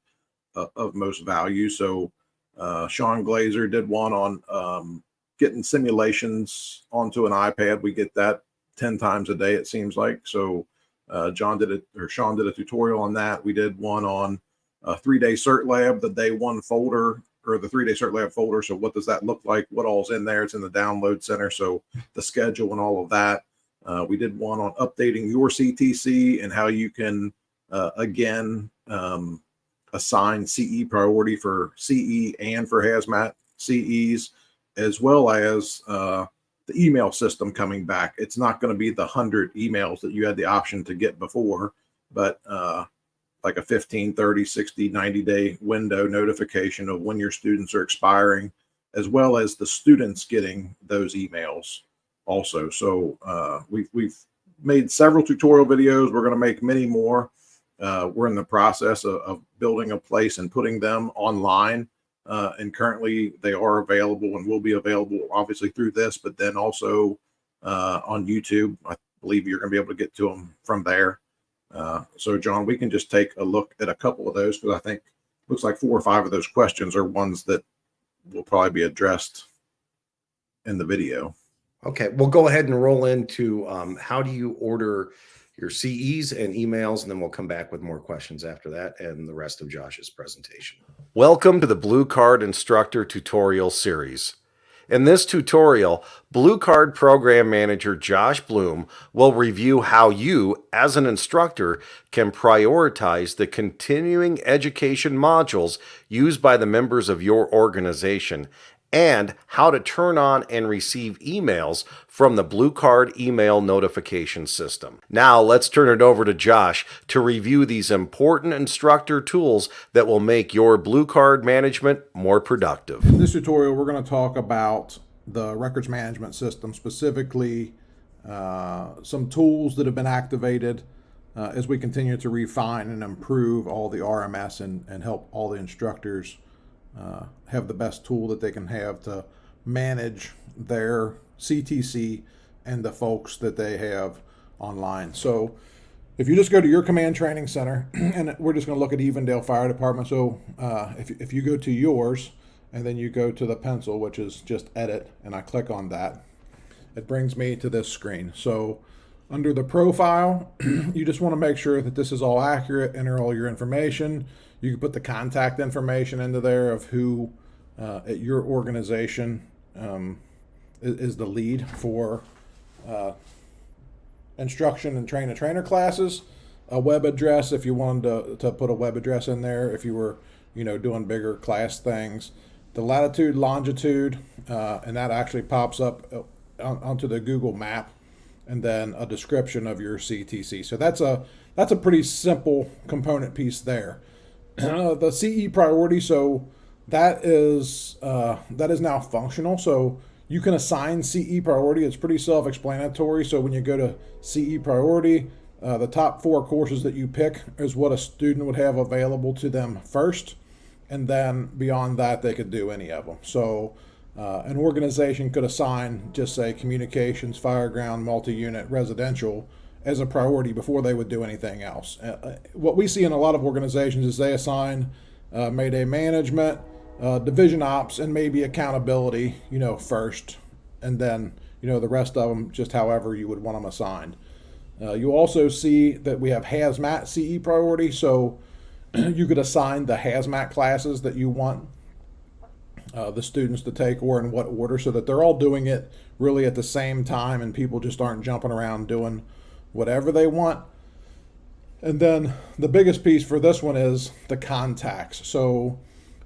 of most value. So Sean Glazer did one on getting simulations onto an iPad. We get that 10 times a day, it seems like. So Sean did a tutorial on that. We did one on a 3-day cert lab, the day 1 folder, or the 3-day cert lab folder. So what does that look like? What all's in there? It's in the download center. So the schedule and all of that. We did one on updating your CTC and how you can, again, assign CE priority for CE and for hazmat CEs, as well as the email system coming back. It's not going to be the 100 emails that you had the option to get before, but like a 15, 30, 60, 90-day window notification of when your students are expiring, as well as the students getting those emails also. So we've made several tutorial videos. We're going to make many more. We're in the process of building a place and putting them online. And currently they are available and will be available obviously through this, but then also on YouTube. I believe you're going to be able to get to them from there. So John, we can just take a look at a couple of those, because I think it looks like 4 or 5 of those questions are ones that will probably be addressed in the video. Okay, we'll go ahead and roll into how do you order your CEs and emails, and then we'll come back with more questions after that and the rest of Josh's presentation. Welcome to the Blue Card Instructor tutorial series. In this tutorial, Blue Card Program Manager Josh Bloom will review how you, as an instructor, can prioritize the continuing education modules used by the members of your organization, and how to turn on and receive emails from the Blue Card email notification system. Now let's turn it over to Josh to review these important instructor tools that will make your Blue Card management more productive. In this tutorial, we're going to talk about the records management system, specifically some tools that have been activated as we continue to refine and improve all the RMS and help all the instructors have the best tool that they can have to manage their CTC and the folks that they have online. So if you just go to your command training center, and we're just going to look at Evendale Fire Department. So if you go to yours and then you go to the pencil, which is just edit, and I click on that, it brings me to this screen. So under the profile, you just want to make sure that this is all accurate, enter all your information. You can put the contact information into there of who at your organization is the lead for instruction and trainer classes. A web address, if you wanted to put a web address in there, if you were doing bigger class things. The latitude, longitude, and that actually pops up onto the Google map, and then a description of your CTC. So that's a pretty simple component piece there. The CE priority, so that is now functional. So You can assign CE priority. It's pretty self-explanatory. So when you go to CE priority, the top 4 courses that you pick is what a student would have available to them first. And then beyond that, they could do any of them. So an organization could assign, just say, communications, fireground, multi-unit, residential as a priority before they would do anything else. What we see in a lot of organizations is they assign Mayday management, division ops, and maybe accountability, first, and then, the rest of them just however you would want them assigned. You also see that we have hazmat CE priority, so you could assign the hazmat classes that you want the students to take, or in what order, so that they're all doing it really at the same time and people just aren't jumping around doing whatever they want. And then the biggest piece for this one is the contacts. So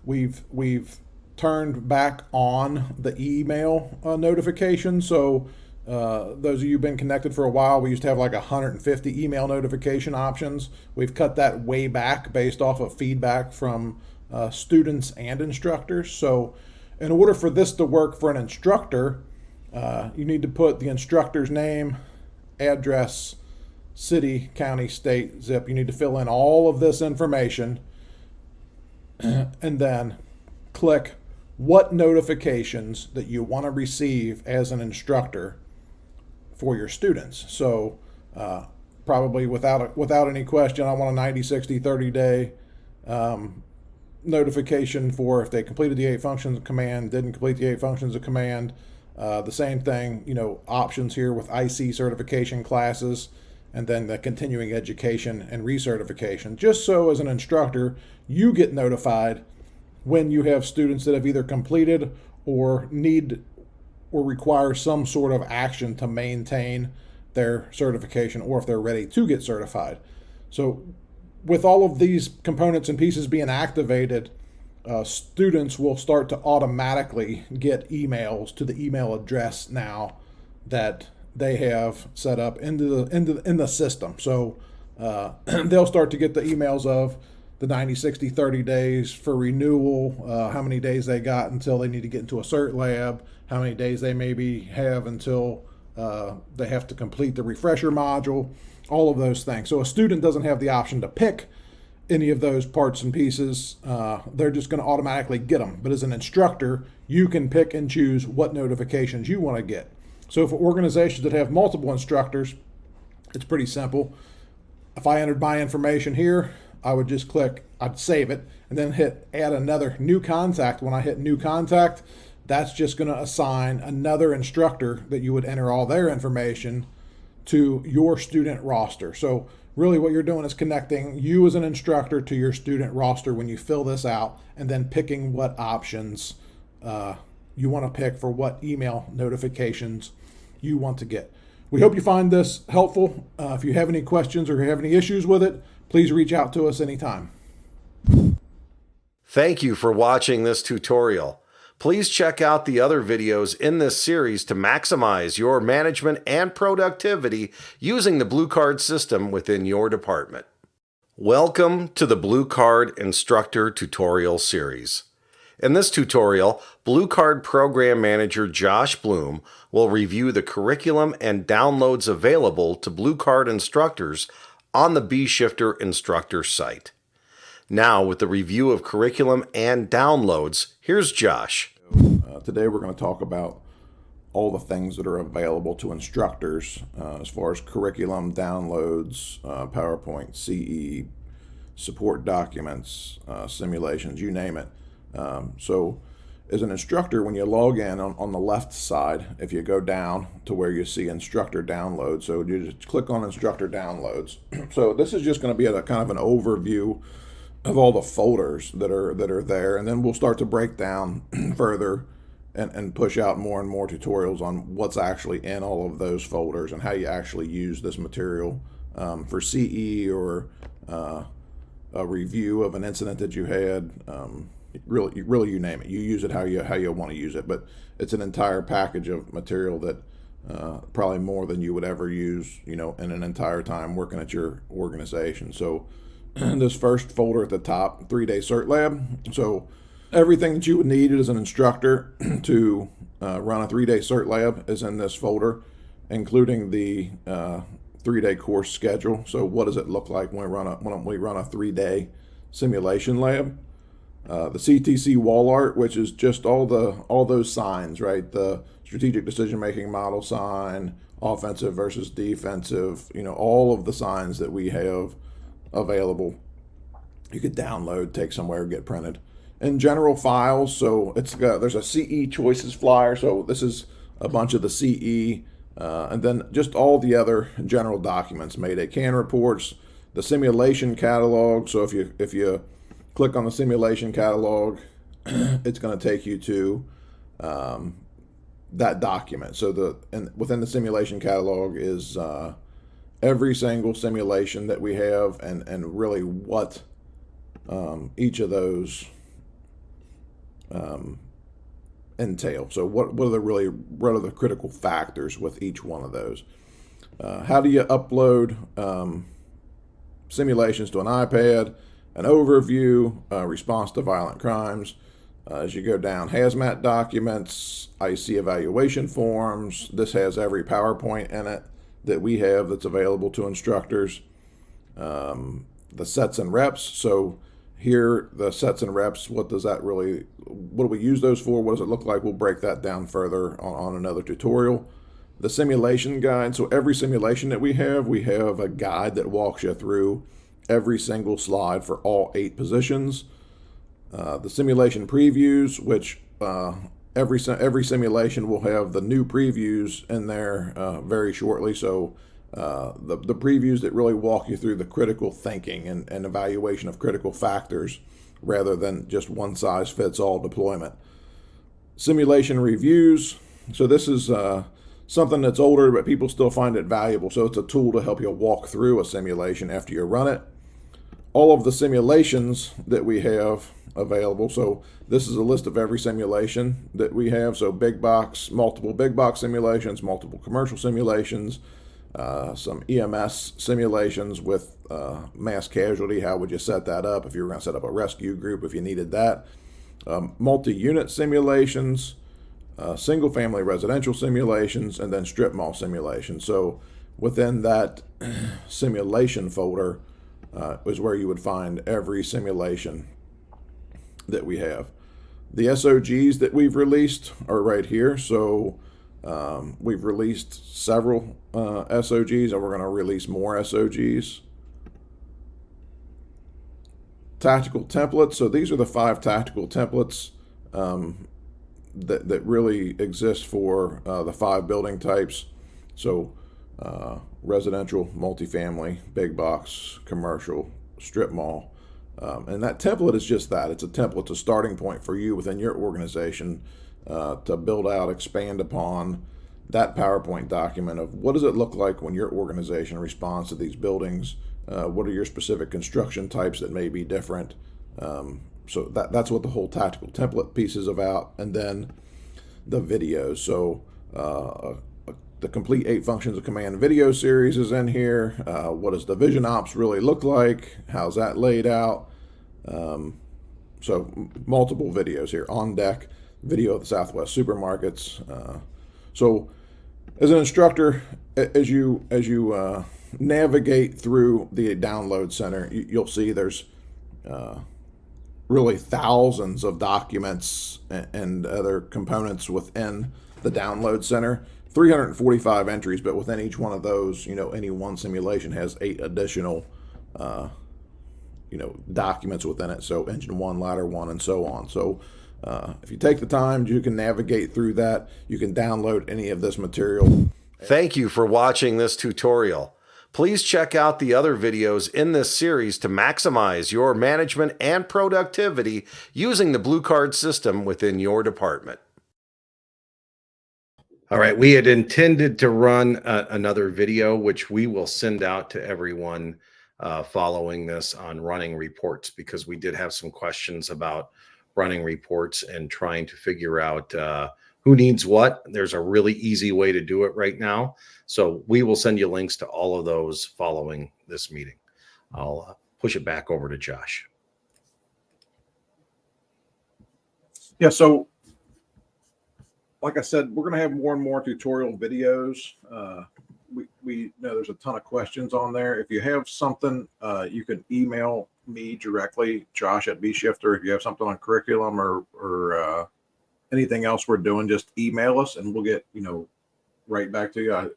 we've turned back on the email notification. So those of you who've been connected for a while, we used to have like 150 email notification options. We've cut that way back based off of feedback from students and instructors. So in order for this to work for an instructor, you need to put the instructor's name, address, city, county, state, zip. You need to fill in all of this information and then click what notifications that you want to receive as an instructor for your students. So probably without any question, I want a 90, 60, 30 day notification for if they completed the 8 functions of command, didn't complete the 8 functions of command. The same thing, options here with IC certification classes, and then the continuing education and recertification, just so as an instructor, you get notified when you have students that have either completed or need or require some sort of action to maintain their certification, or if they're ready to get certified. So with all of these components and pieces being activated, students will start to automatically get emails to the email address now that they have set up in the system. So they'll start to get the emails of the 90, 60, 30 days for renewal, how many days they got until they need to get into a cert lab, how many days they maybe have until they have to complete the refresher module, all of those things. So a student doesn't have the option to pick any of those parts and pieces. They're just going to automatically get them. But as an instructor, you can pick and choose what notifications you want to get. So for organizations that have multiple instructors, it's pretty simple. If I entered my information here, I would just click, I'd save it, and then hit add another new contact. When I hit new contact, that's just going to assign another instructor that you would enter all their information to your student roster. So really what you're doing is connecting you as an instructor to your student roster when you fill this out, and then picking what options you want to pick for what email notifications you want to get. We hope you find this helpful. If you have any questions or have any issues with it, please reach out to us anytime. Thank you for watching this tutorial. Please check out the other videos in this series to maximize your management and productivity using the Blue Card system within your department. Welcome to the Blue Card Instructor Tutorial Series. In this tutorial, Blue Card Program Manager Josh Bloom will review the curriculum and downloads available to Blue Card instructors on the B-Shifter instructor site. Now, with the review of curriculum and downloads, here's Josh. Today we're going to talk about all the things that are available to instructors as far as curriculum, downloads, PowerPoint, CE, support documents, simulations, you name it. So as an instructor, when you log in on the left side, if you go down to where you see instructor downloads, so you just click on instructor downloads. So this is just going to be a kind of an overview of all the folders that are there, and then we'll start to break down further and push out more and more tutorials on what's actually in all of those folders and how you actually use this material for CE or a review of an incident that you had. Really, you name it. You use it how you want to use it, but it's an entire package of material that probably more than you would ever use, in an entire time working at your organization. So this first folder at the top, 3-day cert lab. So Everything that you would need as an instructor to run a 3-day cert lab is in this folder, including the 3-day course schedule. So what does it look like when we run a 3-day simulation lab? The CTC wall art, which is just all those signs, right? The strategic decision making model sign, offensive versus defensive, all of the signs that we have available. You could download, take somewhere, get printed. In general files, so there's a CE choices flyer. So this is a bunch of the CE, and then just all the other general documents, Mayday CAN reports, the simulation catalog. So if you click on the simulation catalog, it's going to take you to that document. So within the simulation catalog is every single simulation that we have, and really what each of those entail. So what are the critical factors with each one of those? How do you upload simulations to an iPad? An overview, response to violent crimes. As you go down, hazmat documents, IC evaluation forms. This has every PowerPoint in it that we have that's available to instructors. The sets and reps. So here, the sets and reps, what do we use those for? What does it look like? We'll break that down further on another tutorial. The simulation guide. So every simulation that we have a guide that walks you through every single slide for all 8 positions. The simulation previews, which every simulation will have the new previews in there very shortly. So the previews that really walk you through the critical thinking and evaluation of critical factors rather than just one-size-fits-all deployment. Simulation reviews. So this is something that's older, but people still find it valuable. So it's a tool to help you walk through a simulation after you run it. All of the simulations that we have available. So this is a list of every simulation that we have. So multiple big box simulations, multiple commercial simulations, some EMS simulations with mass casualty. How would you set that up if you were going to set up a rescue group if you needed that? Multi-unit simulations, single family residential simulations, and then strip mall simulations. So within that simulation folder is where you would find every simulation that we have. The SOGs that we've released are right here. So we've released several SOGs, and we're going to release more SOGs. Tactical templates. So these are the 5 tactical templates that really exist for the 5 building types. So residential, multifamily, big box, commercial, strip mall. And that template is just that. It's a template, it's a starting point for you within your organization to build out, expand upon that PowerPoint document of what does it look like when your organization responds to these buildings? What are your specific construction types that may be different? So that's what the whole tactical template piece is about. And then the videos. So the complete 8 functions of command video series is in here. What does division ops really look like? How's that laid out? So multiple videos here. On deck, video of the Southwest supermarkets. So as an instructor, as you navigate through the download center, you'll see there's really thousands of documents and other components within the download center. 345 entries, but within each one of those, any one simulation has 8 additional, documents within it. So engine 1, ladder 1, and so on. So if you take the time, you can navigate through that. You can download any of this material. Thank you for watching this tutorial. Please check out the other videos in this series to maximize your management and productivity using the Blue Card system within your department. All right, we had intended to run another video, which we will send out to everyone following this on running reports, because we did have some questions about running reports and trying to figure out who needs what. There's a really easy way to do it right now. So we will send you links to all of those following this meeting. I'll push it back over to Josh. Yeah, so like I said, we're going to have more and more tutorial videos. We know there's a ton of questions on there. If you have something, you can email me directly, Josh at BShifter. If you have something on curriculum or anything else we're doing, just email us and we'll get, right back to you.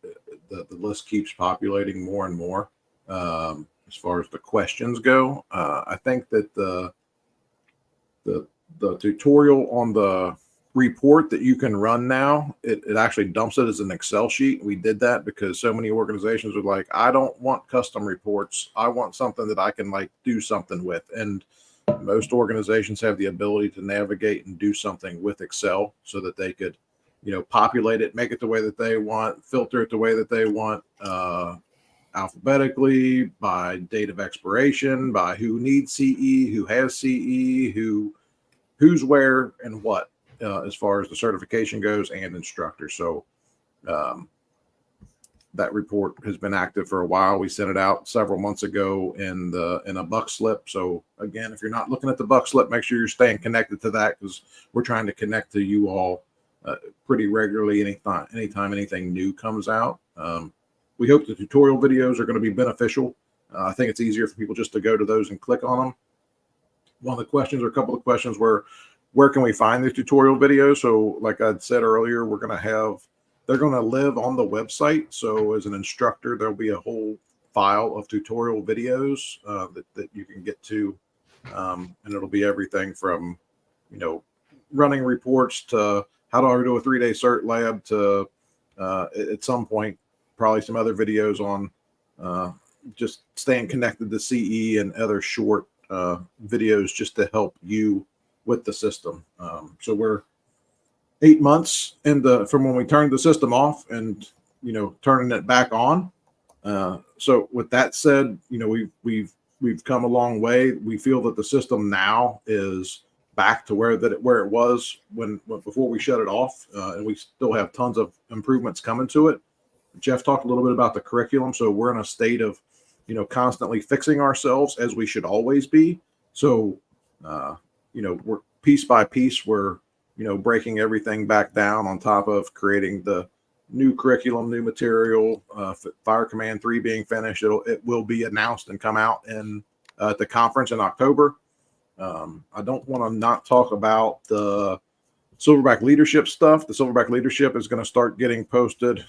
The list keeps populating more and more as far as the questions go. I think that the tutorial on the report that you can run now, it actually dumps it as an Excel sheet. We did that because so many organizations are like, I don't want custom reports. I want something that I can like do something with. And most organizations have the ability to navigate and do something with Excel so that they could, populate it, make it the way that they want, filter it the way that they want, alphabetically, by date of expiration, by who needs CE, who has CE, who's where and what, as far as the certification goes and instructor. So that report has been active for a while. We sent it out several months ago in a buck slip. So again, if you're not looking at the buck slip, make sure you're staying connected to that, because we're trying to connect to you all pretty regularly anytime anything new comes out. We hope the tutorial videos are going to be beneficial. I think it's easier for people just to go to those and click on them. One of the questions, or a couple of questions, were where can we find the tutorial videos? So like I said earlier, they're going to live on the website. So as an instructor, there'll be a whole file of tutorial videos that you can get to. And it'll be everything from, running reports to how do I do a 3-day cert lab to at some point, probably some other videos on just staying connected to CE and other short videos just to help you with the system. So we're 8 months from when we turned the system off and, turning it back on. So with that said, we've come a long way. We feel that the system now is back to where it was when before we shut it off, and we still have tons of improvements coming to it. Jeff talked a little bit about the curriculum, so we're in a state of constantly fixing ourselves, as we should always be. So we're piece by piece, we're breaking everything back down on top of creating the new curriculum, new material. Fire Command 3 being finished, it will be announced and come out in at the conference in October. I don't want to not talk about the Silverback leadership stuff. The Silverback leadership is going to start getting posted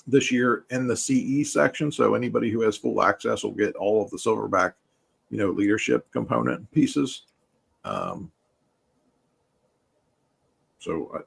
this year in the CE section. So anybody who has full access will get all of the Silverback, leadership component pieces. So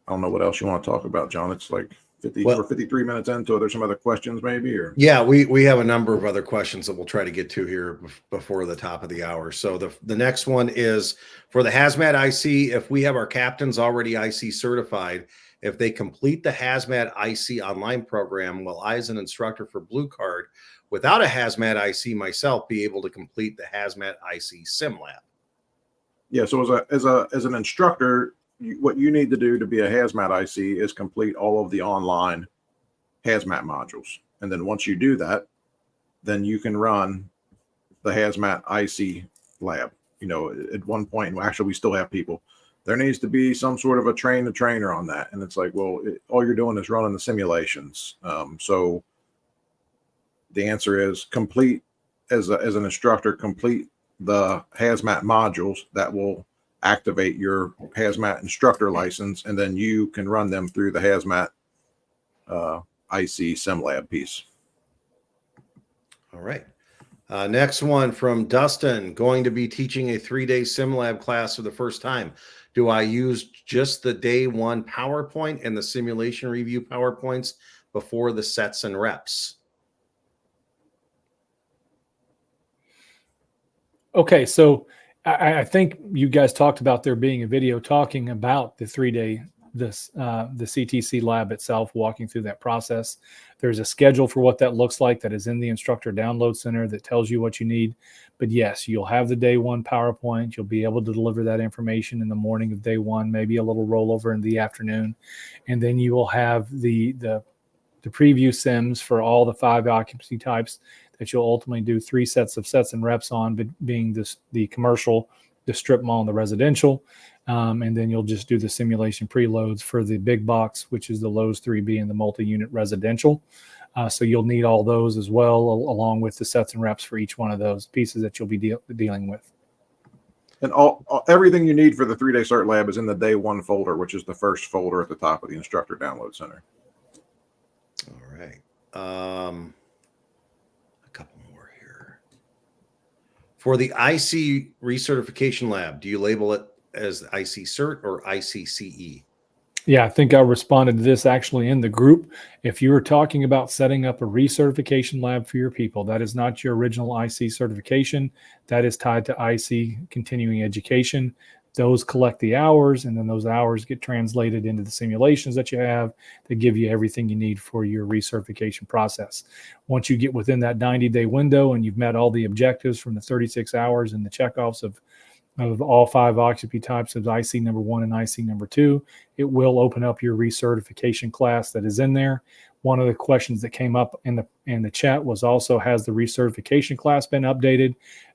I don't know what else you want to talk about, John. It's like 53 minutes into it. There's some other questions maybe, or yeah, we have a number of other questions that we'll try to get to here before the top of the hour. So the next one is for the hazmat IC. If we have our captains already IC certified, if they complete the hazmat IC online program, will I, as an instructor for Blue Card without a hazmat IC myself, be able to complete the hazmat IC sim lab? Yeah. So as an instructor, what you need to do to be a hazmat IC is complete all of the online hazmat modules. And then once you do that, then you can run the hazmat IC lab. At one point, actually, we still have people. There needs to be some sort of a trainer on that. And it's like, well, all you're doing is running the simulations. So the answer is complete as an instructor, complete the hazmat modules that will activate your hazmat instructor license, and then you can run them through the hazmat IC sim lab piece. All right. Next one from Dustin. Going to be teaching a 3-day sim lab class for the first time. Do I use just the day one PowerPoint and the simulation review PowerPoints before the sets and reps? Okay, so I think you guys talked about there being a video talking about the 3-day, the CTC lab itself, walking through that process. There's a schedule for what that looks like that is in the instructor download center that tells you what you need. But yes, you'll have the day one PowerPoint. You'll be able to deliver that information in the morning of day one, maybe a little rollover in the afternoon. And then you will have the preview sims for all the 5 occupancy types that you'll ultimately do 3 sets and reps on, but being the commercial, the strip mall and the residential. And then you'll just do the simulation preloads for the big box, which is the Lowe's 3B and the multi-unit residential. So you'll need all those as well, along with the sets and reps for each one of those pieces that you'll be dealing with. And everything you need for the 3-day CERT lab is in the day one folder, which is the first folder at the top of the Instructor Download Center. All right. A couple more here. For the IC recertification lab, do you label it as IC CERT or ICCE? Yeah, I think I responded to this actually in the group. If you were talking about setting up a recertification lab for your people, that is not your original IC certification. That is tied to IC continuing education. Those collect the hours, and then those hours get translated into the simulations that you have that give you everything you need for your recertification process. Once you get within that 90-day window and you've met all the objectives from the 36 hours and the checkoffs of all 5 occupancy types of IC number 1 and IC number 2, it will open up your recertification class that is in there. One of the questions that came up in the chat was also, has the recertification class been updated?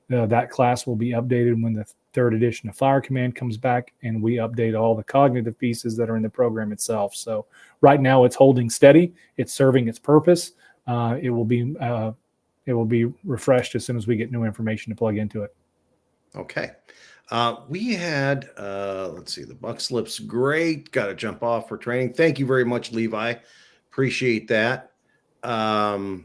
That class will be updated when the 3rd edition of Fire Command comes back, and we update all the cognitive pieces that are in the program itself. So right now it's holding steady. It's serving its purpose. It will be refreshed as soon as we get new information to plug into it. Okay. We had, let's see, the buck slips. Great. Got to jump off for training. Thank you very much, Levi. Appreciate that. Do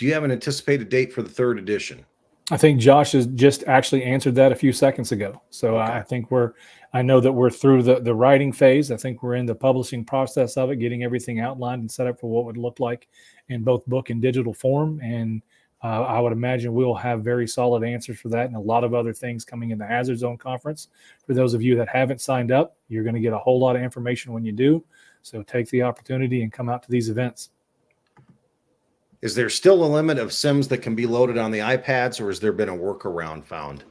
you have an anticipated date for the 3rd edition? I think Josh has just actually answered that a few seconds ago. So Okay. I think I know that we're through the writing phase. I think we're in the publishing process of it, getting everything outlined and set up for what would look like in both book and digital form. And I would imagine we'll have very solid answers for that and a lot of other things coming in the Hazard Zone Conference. For those of you that haven't signed up, you're going to get a whole lot of information when you do. So take the opportunity and come out to these events. Is there still a limit of sims that can be loaded on the iPads, or has there been a workaround found?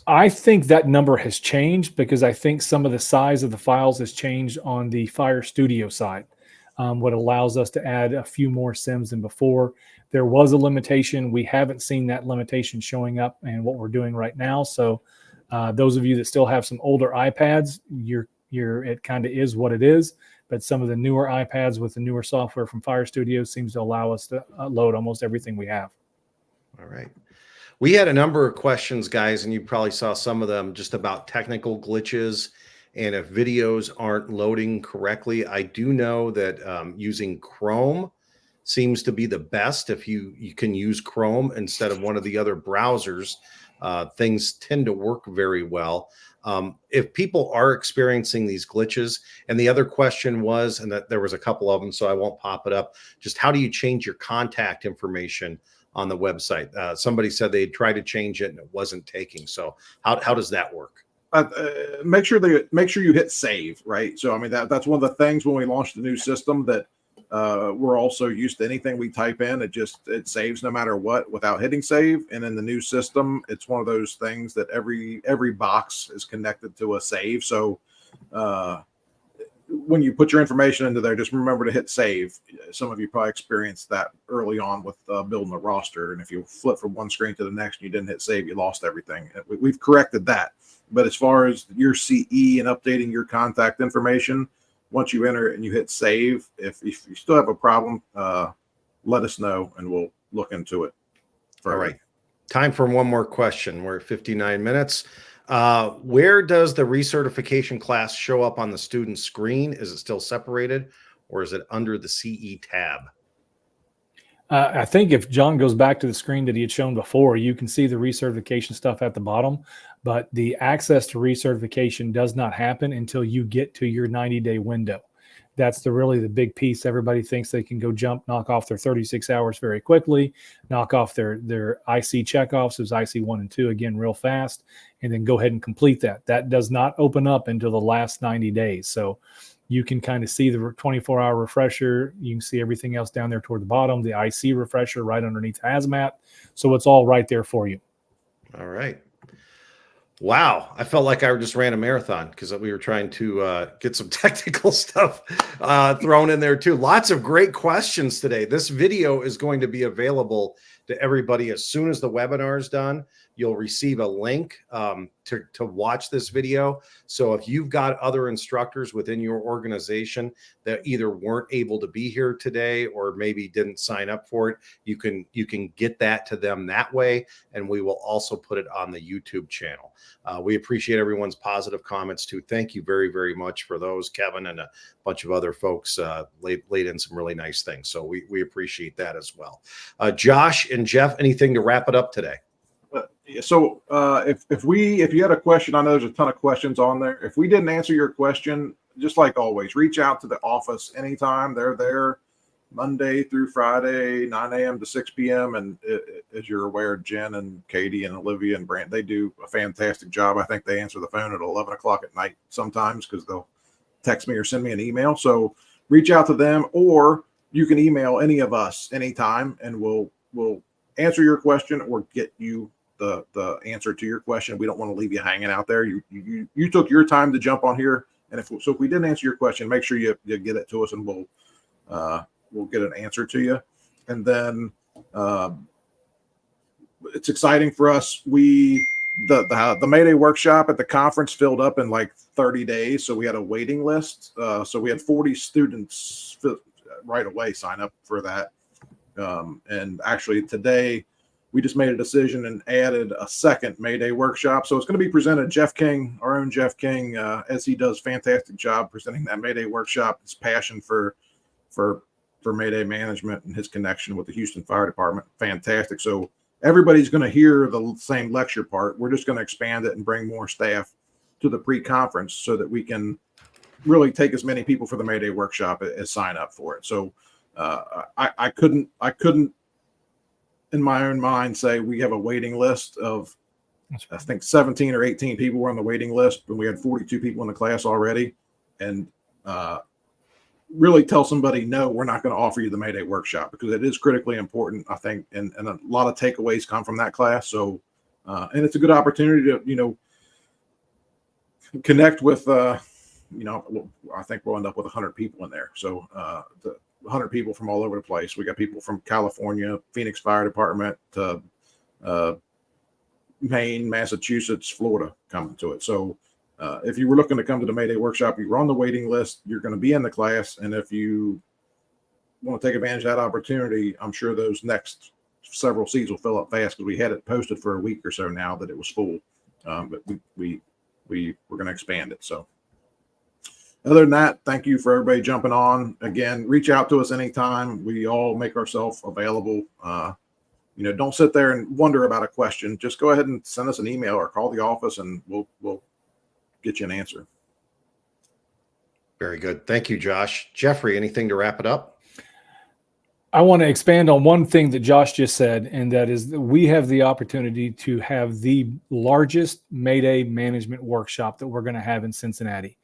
I think that number has changed because I think some of the size of the files has changed on the Fire Studio side, what allows us to add a few more sims than before. There was a limitation. We haven't seen that limitation showing up in what we're doing right now. So those of you that still have some older iPads, it kind of is what it is. But some of the newer iPads with the newer software from Fire Studio seems to allow us to load almost everything we have. All right. We had a number of questions, guys, and you probably saw some of them just about technical glitches and if videos aren't loading correctly. I do know that using Chrome seems to be the best. If you can use Chrome instead of one of the other browsers, things tend to work very well. If people are experiencing these glitches, and the other question was, and that there was a couple of them, so I won't pop it up, just how do you change your contact information on the website? Somebody said they tried to change it and it wasn't taking. So how does that work? Make sure you hit save, right? So I mean that's one of the things when we launched the new system that we're also used to anything we type in, it saves no matter what without hitting save. And in the new system, it's one of those things that every box is connected to a save. So when you put your information into there, just remember to hit save. Some of you probably experienced that early on with building a roster. And if you flip from one screen to the next and you didn't hit save, you lost everything. We've corrected that. But as far as your CE and updating your contact information, once you enter it and you hit save, if you still have a problem, let us know and we'll look into it. All right. Time for one more question. We're at 59 minutes. Where does the recertification class show up on the student screen? Is it still separated, or is it under the CE tab? I think if John goes back to the screen that he had shown before, you can see the recertification stuff at the bottom, but the access to recertification does not happen until you get to your 90-day window. That's really the big piece. Everybody thinks they can go knock off their 36 hours very quickly, knock off their IC checkoffs as IC 1 and 2 again real fast, and then go ahead and complete that. That does not open up until the last 90 days. So you can kind of see the 24-hour refresher. You can see everything else down there toward the bottom, the IC refresher right underneath Hazmat. So it's all right there for you. All right. Wow. I felt like I just ran a marathon because we were trying to get some technical stuff thrown in there too. Lots of great questions today. This video is going to be available to everybody as soon as the webinar is done. you'll receive a link to watch this video. So if you've got other instructors within your organization that either weren't able to be here today or maybe didn't sign up for it, you can get that to them that way, and we will also put it on the YouTube channel. We appreciate everyone's positive comments too. Thank you very, very much for those. Kevin and a bunch of other folks laid in some really nice things. So we appreciate that as well. Josh and Jeff, anything to wrap it up today? So if you had a question, I know there's a ton of questions on there. If we didn't answer your question, just like always, reach out to the office anytime. They're there Monday through Friday, 9 a.m. to 6 p.m. And as you're aware, Jen and Katie and Olivia and Brant, they do a fantastic job. I think they answer the phone at 11 o'clock at night sometimes because they'll text me or send me an email. So reach out to them, or you can email any of us anytime, and we'll answer your question or get you the answer to your question. We don't want to leave you hanging out there. You took your time to jump on here, and if we didn't answer your question, make sure you get it to us, and we'll get an answer to you. And then it's exciting for us. The Mayday workshop at the conference filled up in like 30 days, so we had a waiting list. So we had 40 students right away sign up for that. And actually today we just made a decision and added a second Mayday workshop. So it's going to be presented Jeff King, our own Jeff King, as he does fantastic job presenting that Mayday workshop. His passion for Mayday management and his connection with the Houston Fire Department, fantastic. So everybody's going to hear the same lecture part. We're just going to expand it and bring more staff to the pre-conference so that we can really take as many people for the Mayday workshop as sign up for it. So I couldn't in my own mind say we have a waiting list of, I think 17 or 18 people were on the waiting list, and we had 42 people in the class already. And really tell somebody, no, we're not going to offer you the Mayday workshop, because it is critically important, I think, and a lot of takeaways come from that class. So and it's a good opportunity to connect with I think we'll end up with 100 people in there. So 100 people from all over the place. We got people from California, Phoenix Fire Department, to Maine, Massachusetts, Florida coming to it. So if you were looking to come to the Mayday workshop, you were on the waiting list, you're going to be in the class. And if you want to take advantage of that opportunity, I'm sure those next several seats will fill up fast, because we had it posted for a week or so now that it was full. But we're going to expand it. So other than that, thank you for everybody jumping on. Again, reach out to us anytime. We all make ourselves available. Don't sit there and wonder about a question. Just go ahead and send us an email or call the office, and we'll get you an answer. Very good. Thank you, Josh. Jeffrey, anything to wrap it up? I want to expand on one thing that Josh just said, and that is that we have the opportunity to have the largest Mayday management workshop that we're going to have in Cincinnati.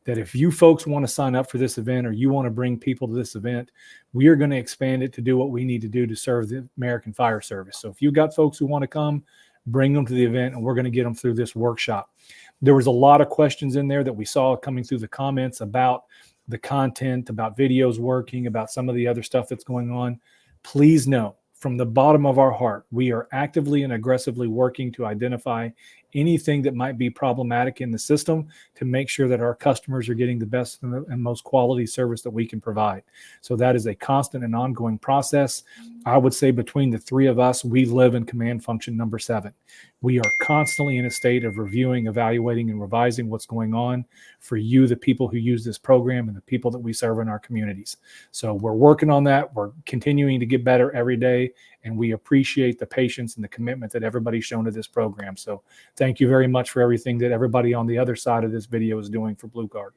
That if you folks want to sign up for this event, or you want to bring people to this event, we are going to expand it to do what we need to do to serve the American Fire Service. So if you've got folks who want to come, bring them to the event, and we're going to get them through this workshop. There was a lot of questions in there that we saw coming through the comments about the content, about videos working, about some of the other stuff that's going on. Please know, from the bottom of our heart, we are actively and aggressively working to identify anything that might be problematic in the system to make sure that our customers are getting the best and most quality service that we can provide. So that is a constant and ongoing process. I would say between the three of us, we live in command function number 7. We are constantly in a state of reviewing, evaluating, and revising what's going on for you, the people who use this program, and the people that we serve in our communities. So we're working on that. We're continuing to get better every day, and we appreciate the patience and the commitment that everybody's shown to this program. So thank you very much for everything that everybody on the other side of this video is doing for Blue Card.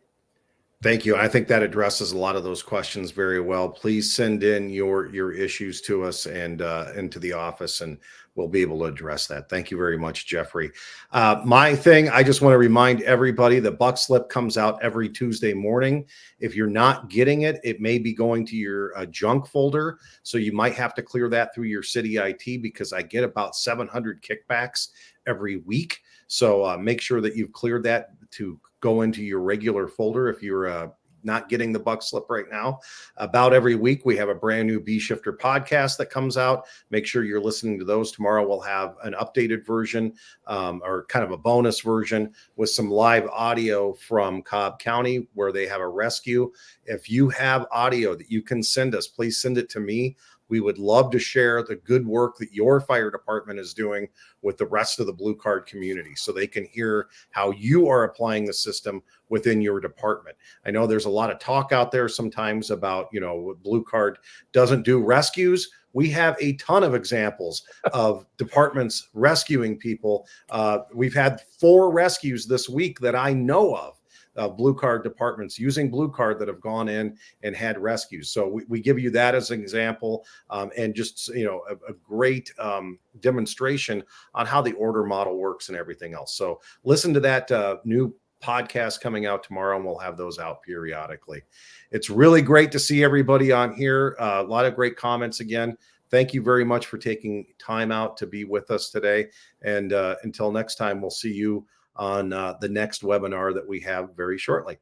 Thank you. I think that addresses a lot of those questions very well. Please send in your issues to us and into the office, and we'll be able to address that. Thank you very much, Jeffrey. My thing, I just want to remind everybody, the Buck Slip comes out every Tuesday morning. If you're not getting it, it may be going to your junk folder. So you might have to clear that through your city IT, because I get about 700 kickbacks every week. So make sure that you've cleared that to go into your regular folder if you're not getting the buck slip right now, about every week we have a brand new Bee Shifter podcast that comes out. Make sure you're listening to those. Tomorrow we'll have an updated version, or kind of a bonus version with some live audio from Cobb County where they have a rescue. If you have audio that you can send us, please send it to me. We would love to share the good work that your fire department is doing with the rest of the Blue Card community so they can hear how you are applying the system within your department. I know there's a lot of talk out there sometimes about, Blue Card doesn't do rescues. We have a ton of examples of departments rescuing people. We've had 4 rescues this week that I know of Blue Card departments using Blue Card that have gone in and had rescues. So we give you that as an example, and just, a great demonstration on how the order model works and everything else. So listen to that new podcast coming out tomorrow, and we'll have those out periodically. It's really great to see everybody on here. A lot of great comments again. Thank you very much for taking time out to be with us today. And until next time, we'll see you on the next webinar that we have very shortly.